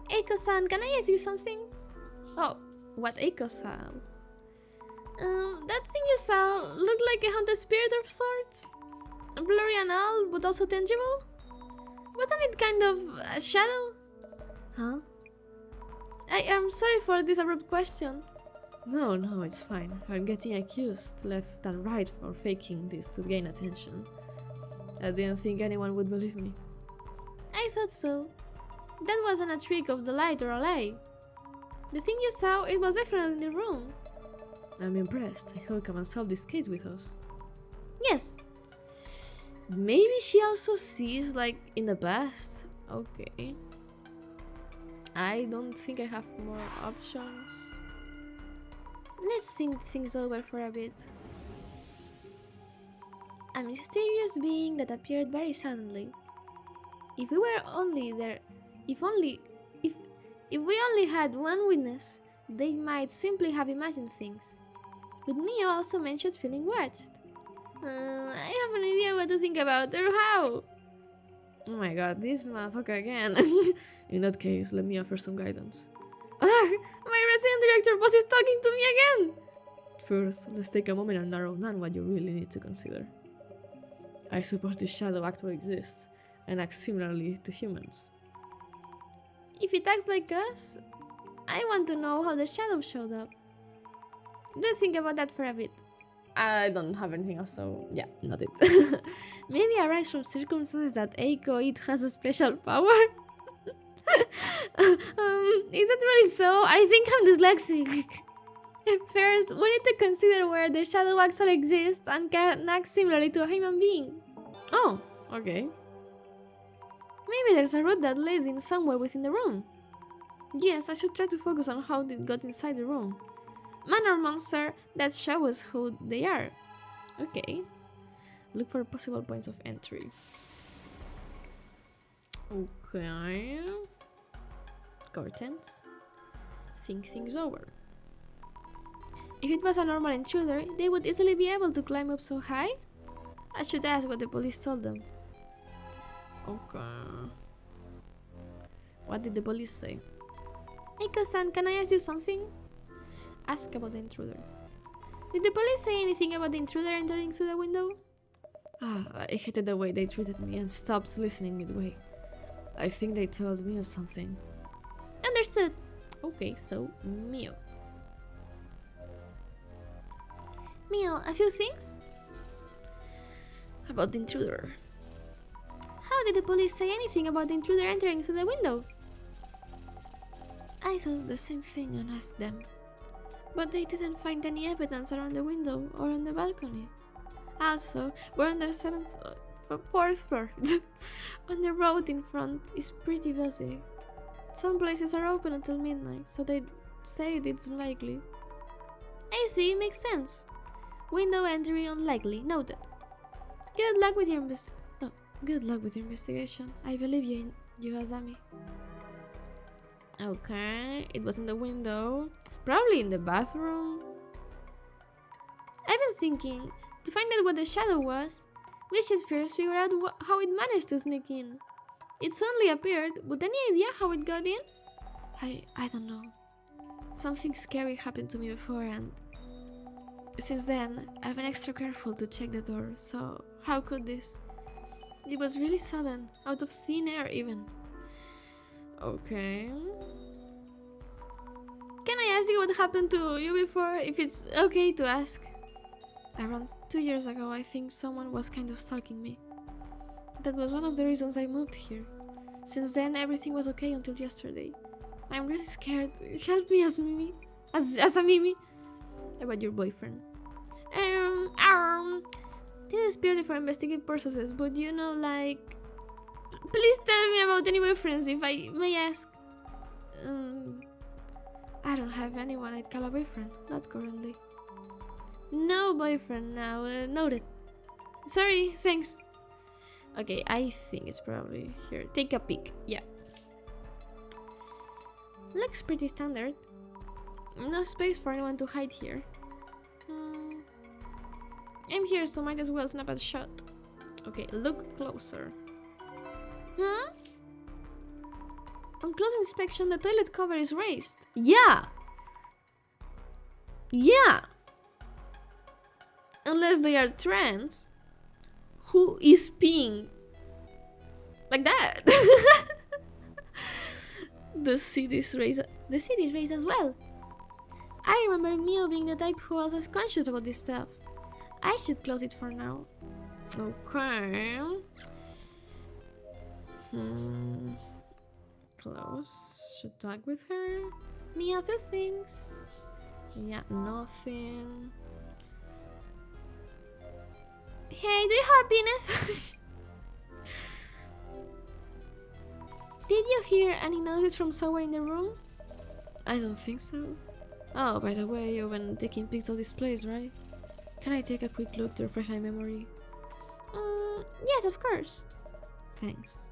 Eiko-san, can I ask you something? Oh, what Eiko-san? That thing you saw looked like a haunted spirit of sorts? Blurry and all, but also tangible? Wasn't it kind of a shadow? Huh? I am sorry for this abrupt question. No, it's fine. I'm getting accused left and right for faking this to gain attention. I didn't think anyone would believe me. I thought so. That wasn't a trick of the light or a lie. The thing you saw, it was definitely in the room. I'm impressed. I hope you can solve this case with us. Yes. Maybe she also sees, like, in the past. Okay. I don't think I have more options. Let's think things over for a bit. A mysterious being that appeared very suddenly. If we were only there, if we only had one witness, they might simply have imagined things. But Mio also mentioned feeling watched. I have an idea what to think about or how. Oh my god, this motherfucker again. In that case, let me offer some guidance. My resident director boss is talking to me again! First, let's take a moment and narrow down what you really need to consider. I suppose this shadow actually exists, and acts similarly to humans. If it acts like us, I want to know how the shadow showed up. Let's think about that for a bit. I don't have anything else, so yeah, not it. Maybe arise from circumstances that echo it has a special power? Is that really so? I think I'm dyslexic. First, we need to consider where the shadow actually exists and can act similarly to a human being. Oh, okay. Maybe there's a route that leads in somewhere within the room. Yes, I should try to focus on how it got inside the room. Man or monster, that shows us who they are. Okay. Look for possible points of entry. Okay. Curtains. Think things over. If it was a normal intruder, they would easily be able to climb up so high? I should ask what the police told them. Okay. What did the police say? Eiko-san, can I ask you something? Ask about the intruder. Did the police say anything about the intruder entering through the window? I hated the way they treated me and stopped listening midway. I think they told me something. Understood. Okay, so Mio. Mio, a few things? About the intruder. How did the police say anything about the intruder entering through the window? I thought the same thing and asked them. But they didn't find any evidence around the window or on the balcony. Also, we're on the 4th floor. On the road in front is pretty busy. Some places are open until midnight, so they say it's unlikely. I see, makes sense. Window entry unlikely, noted. Good luck with your investigation. I believe you, Azami. Okay, it was in the window. Probably in the bathroom. I've been thinking, to find out what the shadow was, we should first figure out how it managed to sneak in. It suddenly appeared, but any idea how it got in? I don't know. Something scary happened to me before, and since then, I've been extra careful to check the door, so how could this? It was really sudden, out of thin air even. Okay. Can I ask you what happened to you before, if it's okay to ask? Around 2 years ago, I think someone was kind of stalking me. That was one of the reasons I moved here. Since then, everything was okay until yesterday. I'm really scared. Help me as Mimi. As a Mimi. About your boyfriend. This is purely for investigative purposes, but you know, like... Please tell me about any boyfriends, if I may ask. I don't have anyone I'd call a boyfriend. Not currently. No boyfriend now. Noted. Sorry, thanks. Okay, I think it's probably here. Take a peek. Yeah. Looks pretty standard. No space for anyone to hide here. I'm here, so might as well snap a shot. Okay, look closer. On close inspection, the toilet cover is raised. Yeah! Yeah! Unless they are trans. Who is peeing? Like that! The seat is raised as well. I remember Mio being the type who was as conscious about this stuff. I should close it for now. Okay. Close. Should talk with her. Mia, a few things. Yeah, nothing. Hey, do you have penis? Did you hear any noises from somewhere in the room? I don't think so. Oh, by the way, you've been taking pics of this place, right? Can I take a quick look to refresh my memory? Yes, of course. Thanks.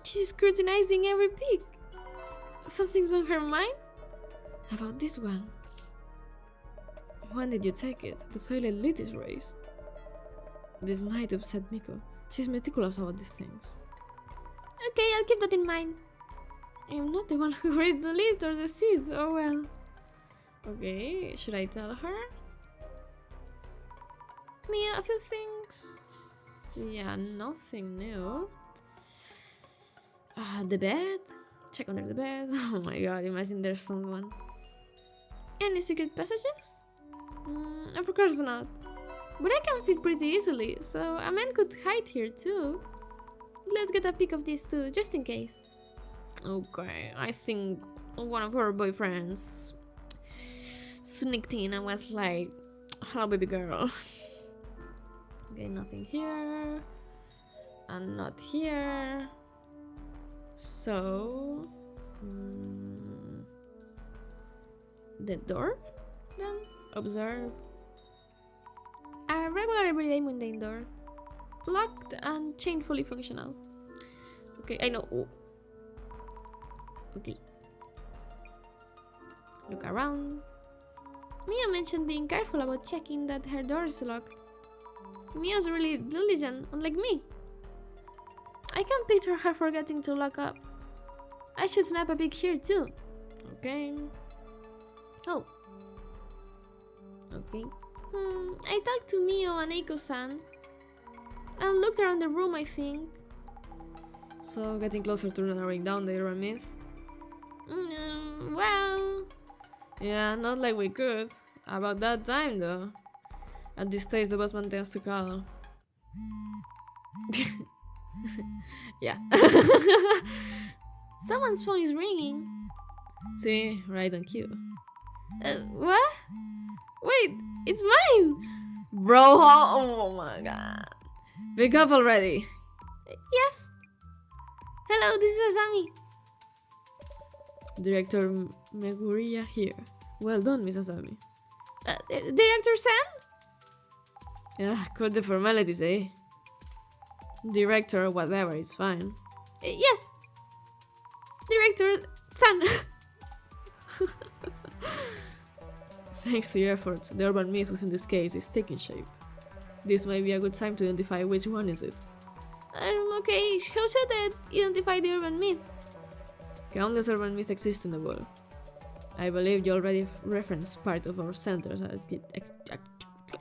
She's scrutinizing every pic. Something's on her mind? About this one. When did you take it? The toilet lid is raised. This might upset Miko. She's meticulous about these things. Okay, I'll keep that in mind. I'm not the one who raised the lid or the seeds, oh well. Okay, should I tell her? Mia, a few things. Yeah, nothing new. The bed? Check under the bed. Oh my god, imagine there's someone. Any secret passages? Of course not. But I can fit pretty easily, so a man could hide here too. Let's get a peek of these two, just in case. Okay, I think one of her boyfriends sneaked in and was like, hello baby girl. Okay, nothing here. And not here. So... the door? Then observe. A regular everyday mundane door. Locked and chain fully functional. Okay, I know. Oh. Okay. Look around. Mia mentioned being careful about checking that her door is locked. Mia's really diligent, unlike me. I can picture her forgetting to lock up. I should snap a pic here too. Okay. Oh. Okay. I talked to Mio and Eiko-san and looked around the room, I think. So, getting closer to narrowing down the urban myth? Well... yeah, not like we could. About that time, though. At this stage, the bossman tends to call. Yeah. Someone's phone is ringing. See, right on cue. What? Wait, it's mine! Bro, oh my god. Pick up already. Yes. Hello, this is Asami. Director Meguriya here. Well done, Miss Asami. Director Sen? Yeah, quite the formalities, eh? Director, whatever, it's fine. Yes. Director San. Thanks to your efforts, the urban myth within this case is taking shape. This may be a good time to identify which one is it. Okay, how should I identify the urban myth? Countless urban myths exist in the world. I believe you already referenced part of our center's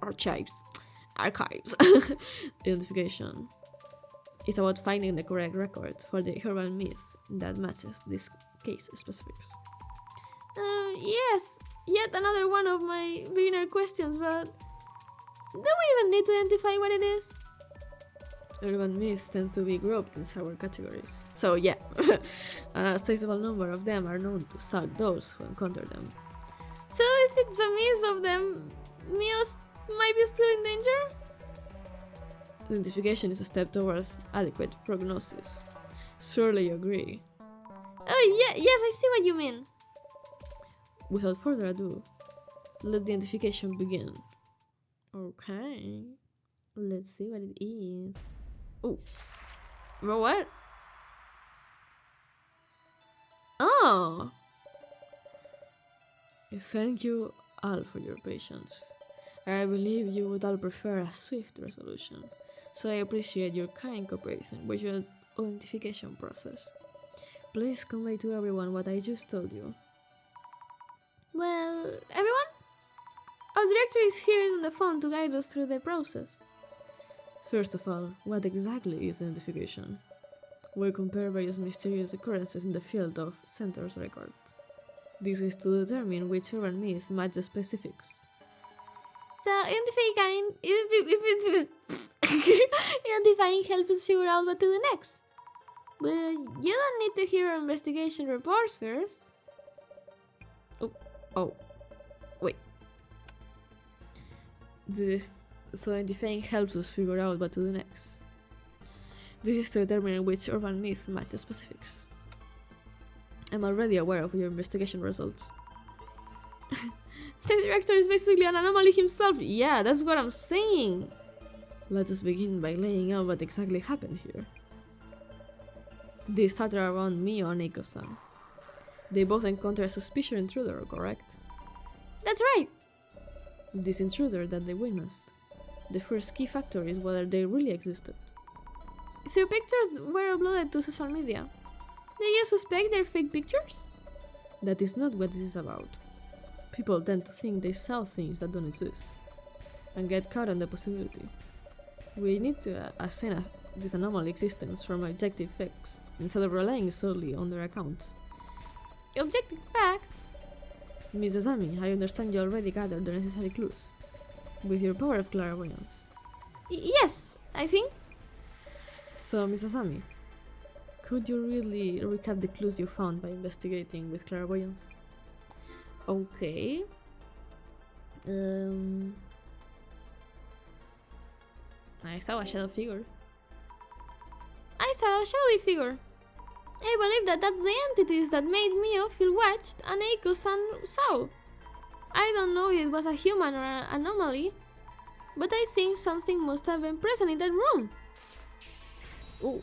archives. Identification. It's about finding the correct record for the urban myth that matches this case specifics. Yes, yet another one of my beginner questions, but do we even need to identify what it is? Urban myths tend to be grouped in several categories. So yeah, a sizable number of them are known to stalk those who encounter them. So if it's a myth of them, Mios might be still in danger? Identification is a step towards adequate prognosis. Surely you agree. Oh yeah, yes, I see what you mean. Without further ado, let the identification begin. Okay, let's see what it is. Oh, but what? Oh! Thank you all for your patience. I believe you would all prefer a swift resolution, so I appreciate your kind cooperation with your identification process. Please convey to everyone what I just told you. Well, everyone? Our director is here on the phone to guide us through the process. First of all, what exactly is identification? We compare various mysterious occurrences in the field of center's records. This is to determine which urban myths match the specifics. So, identifying helps us figure out what to do next. But you don't need to hear our investigation reports first. Oh, wait. So identifying helps us figure out what to do next. This is to determine which urban myths match the specifics. I'm already aware of your investigation results. The director is basically an anomaly himself. Yeah, that's what I'm saying. Let us begin by laying out what exactly happened here. They started around Mio and Eiko-san. They both encounter a suspicious intruder, correct? That's right! This intruder that they witnessed. The first key factor is whether they really existed. Their pictures were uploaded to social media. Do you suspect they're fake pictures? That is not what this is about. People tend to think they saw things that don't exist, and get caught on the possibility. We need to assign this anomaly existence from objective facts, instead of relying solely on their accounts. Objective facts? Miss Asami, I understand you already gathered the necessary clues. With your power of clairvoyance. Yes, I think. So, Miss Asami, could you really recap the clues you found by investigating with clairvoyance? Okay. I saw a shadow figure. I saw a shadowy figure. I believe that that's the entities that made Mio feel watched and Eiko-san saw. I don't know if it was a human or an anomaly, but I think something must have been present in that room. Oh.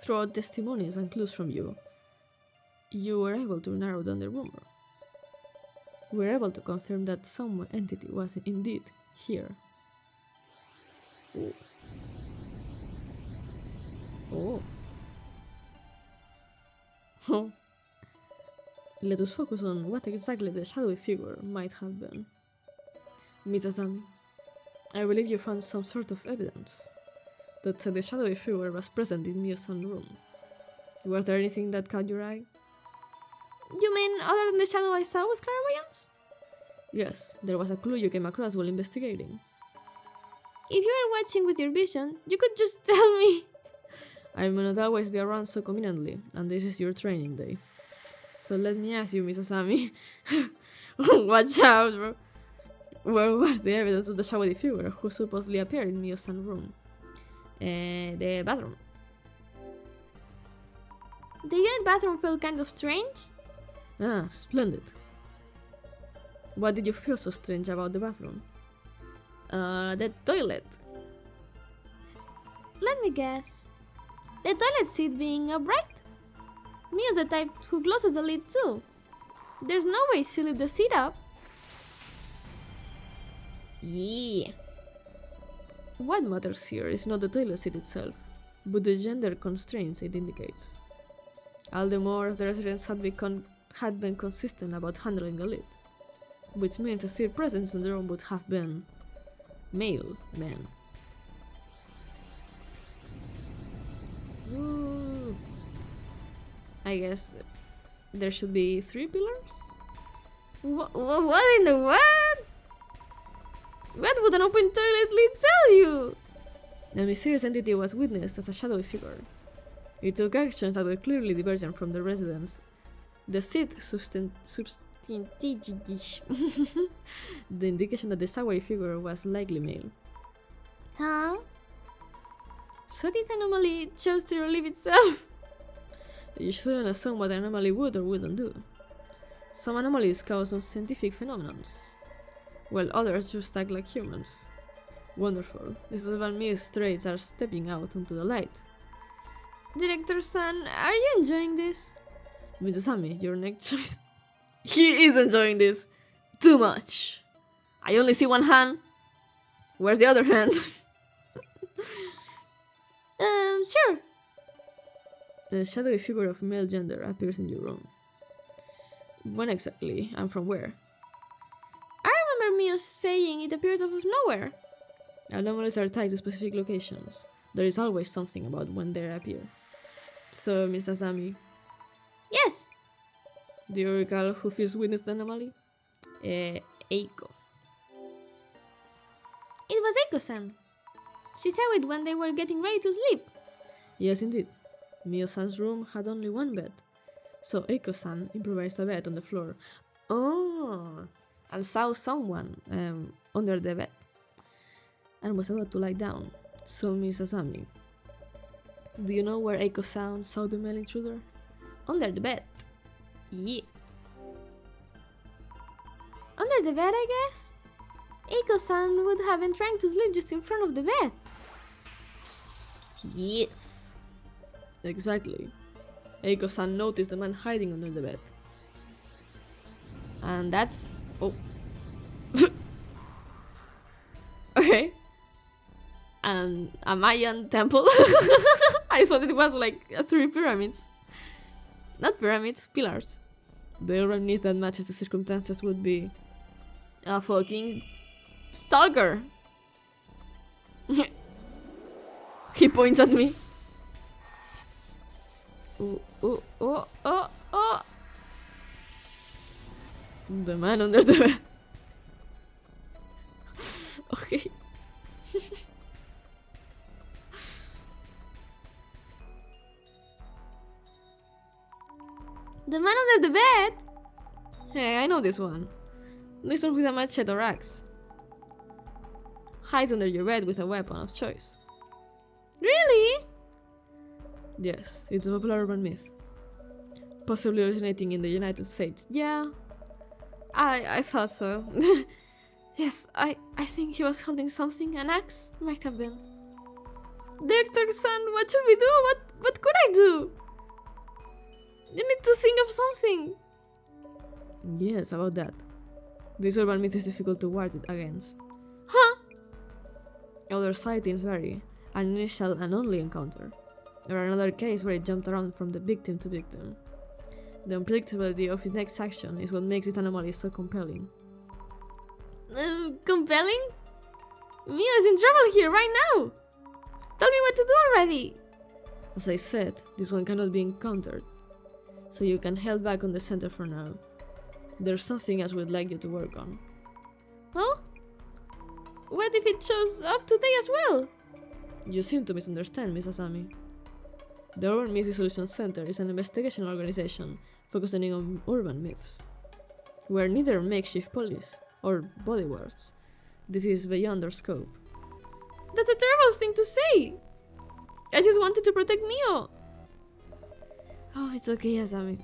Throughout testimonies and clues from you, you were able to narrow down the rumor. We were able to confirm that some entity was indeed here. Oh. Oh. Oh. Let us focus on what exactly the shadowy figure might have been. Miss Asami, I believe you found some sort of evidence that said the shadowy figure was present in Mio-san's room. Was there anything that caught your eye? You mean other than the shadow I saw with clairvoyance? Yes, there was a clue you came across while investigating. If you were watching with your vision, you could just tell me. I may not always be around so conveniently, and this is your training day. So let me ask you, Miss Asami. Watch out, bro. Where was the evidence of the shadowy figure who supposedly appeared in Mio-san's room? The bathroom. The unit bathroom felt kind of strange. Ah, splendid. What did you feel so strange about the bathroom? The toilet. Let me guess. The toilet seat being upright? Mio's the type who closes the lid too. There's no way she'll lift the seat up. Yeah. What matters here is not the toilet seat itself, but the gender constraints it indicates. All the more if the residents had been consistent about handling the lid, which means the third presence in the room would have been male man. Ooh. I guess there should be 3 pillars? What in the what? What would an open toilet lid tell you? The mysterious entity was witnessed as a shadowy figure. It took actions that were clearly divergent from the residents. The seat the indication that the shadowy figure was likely male. Huh? So this anomaly chose to relieve itself? You shouldn't assume what an anomaly would or wouldn't do. Some anomalies cause unscientific phenomena, while others just act like humans. Wonderful. This is when Mia's traits are stepping out onto the light. Director-san, are you enjoying this? Miss Asami, your next choice. He is enjoying this. Too much. I only see one hand. Where's the other hand? Sure. The shadowy figure of male gender appears in your room. When exactly, and from where? I remember Mio saying it appeared out of nowhere. Anomalies are tied to specific locations. There is always something about when they appear. So, Miss Asami? Yes! Do you recall who first witnessed the anomaly? Eiko. It was Eiko-san. She saw it when they were getting ready to sleep. Yes, indeed. Mio-san's room had only one bed. So Eiko-san improvised a bed on the floor. Oh! And saw someone under the bed. And was about to lie down. So, Miss Asami, do you know where Eiko-san saw the male intruder? Under the bed. Yeah. Under the bed, I guess? Eiko-san would have been trying to sleep just in front of the bed. Yes. Exactly. Eiko-san noticed the man hiding under the bed. And that's... oh. Okay. And a Mayan temple. I thought it was like 3 pyramids. Not pyramids, pillars. The urban myth that matches the circumstances would be a fucking stalker. He points at me. Oh. The man under the bed. Okay. The man under the bed? Hey, I know this one. This one with a machete or axe. Hides under your bed with a weapon of choice. Really? Yes, it's a popular urban myth. Possibly originating in the United States. Yeah, I thought so. Yes, I think he was holding something. An axe? Might have been. Director-san, what should we do? What could I do? You need to think of something. Yes, about that. This urban myth is difficult to ward it against. Huh? Other sightings vary. An initial and only encounter. Or another case where it jumped around from the victim to victim. The unpredictability of its next action is what makes this anomaly so compelling. Compelling? Mio is in trouble here right now! Tell me what to do already! As I said, this one cannot be encountered. So you can head back on the center for now. There's something else we'd like you to work on. Oh? What if it shows up today as well? You seem to misunderstand, Miss Asami. The Urban Myth Dissolution Center is an investigation organization focusing on urban myths. We're neither makeshift police or bodyguards. This is beyond our scope. That's a terrible thing to say! I just wanted to protect Mio! Oh, it's okay, Asami.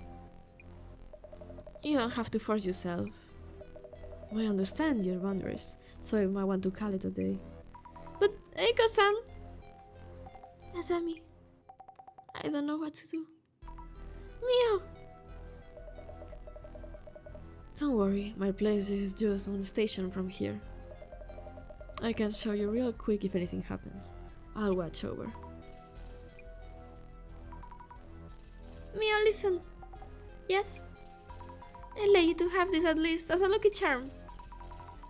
You don't have to force yourself. I understand your boundaries, so you might want to call it a day. But, Eiko-san... Asami... I don't know what to do. Mio! Don't worry, my place is just one station from here. I can show you real quick if anything happens. I'll watch over. Mio, listen. Yes? I'd like you to have this at least as a lucky charm.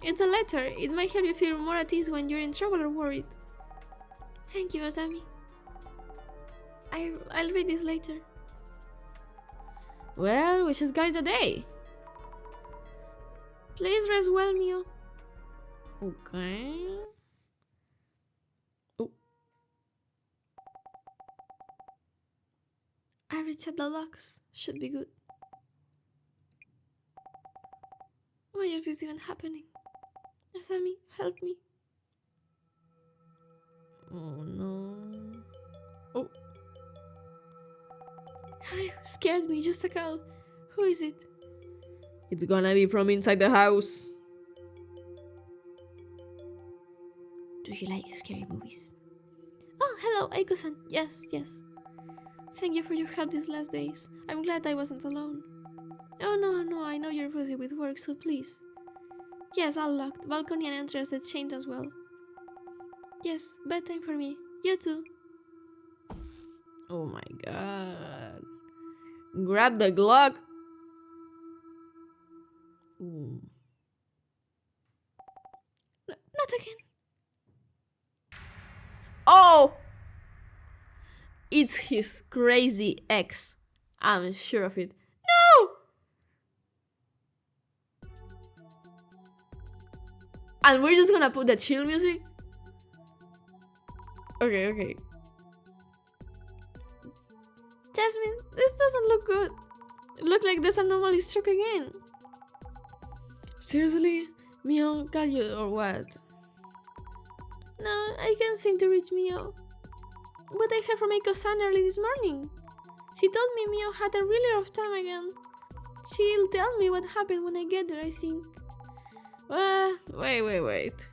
It's a letter. It might help you feel more at ease when you're in trouble or worried. Thank you, Asami. I'll read this later. Well, we should guard the day. Please rest well, Mio. Okay. Oh. I reset the locks. Should be good. Why is this even happening? Asami, help me. Oh no. Oh. Scared me, just a call. Who is it? It's gonna be from inside the house. Do you like scary movies? Oh, hello, Eiko-san. Yes. Thank you for your help these last days. I'm glad I wasn't alone. Oh, no, I know you're busy with work, so please. Yes, all locked. Balcony and entrance that changed as well. Yes, bedtime for me. You too. Oh my god. Grab the Glock. Ooh. Not again. Oh! It's his crazy ex. I'm sure of it. No! And we're just gonna put the chill music? Okay. Jasmine, this doesn't look good. It looks like this anomaly struck again. Seriously? Mio got you or what? No, I can't seem to reach Mio. But I heard from Eiko-san early this morning. She told me Mio had a really rough time again. She'll tell me what happened when I get there, I think. Wait.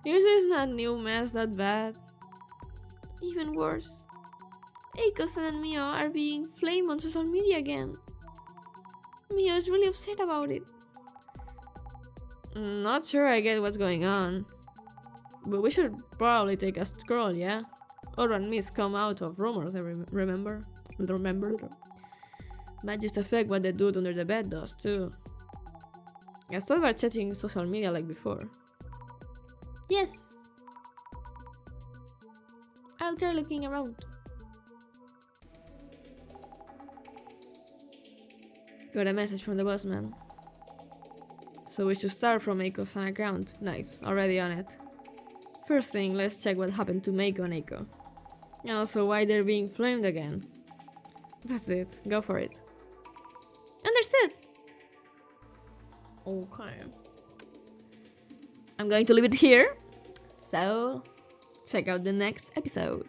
Yours is not new mess that bad. Even worse. Eiko and Mio are being flamed on social media again. Mio is really upset about it. Not sure I get what's going on. But we should probably take a scroll, yeah? Or and Miss come out of rumors, I remember. Might just affect what the dude under the bed does, too. I thought we were chatting social media like before. Yes. I'll try looking around. Got a message from the boss man. So we should start from Eiko's account. Nice, already on it. First thing, let's check what happened to Meiko and Eiko. And also why they're being flamed again. That's it, go for it. Understood! Okay. I'm going to leave it here. So, check out the next episode.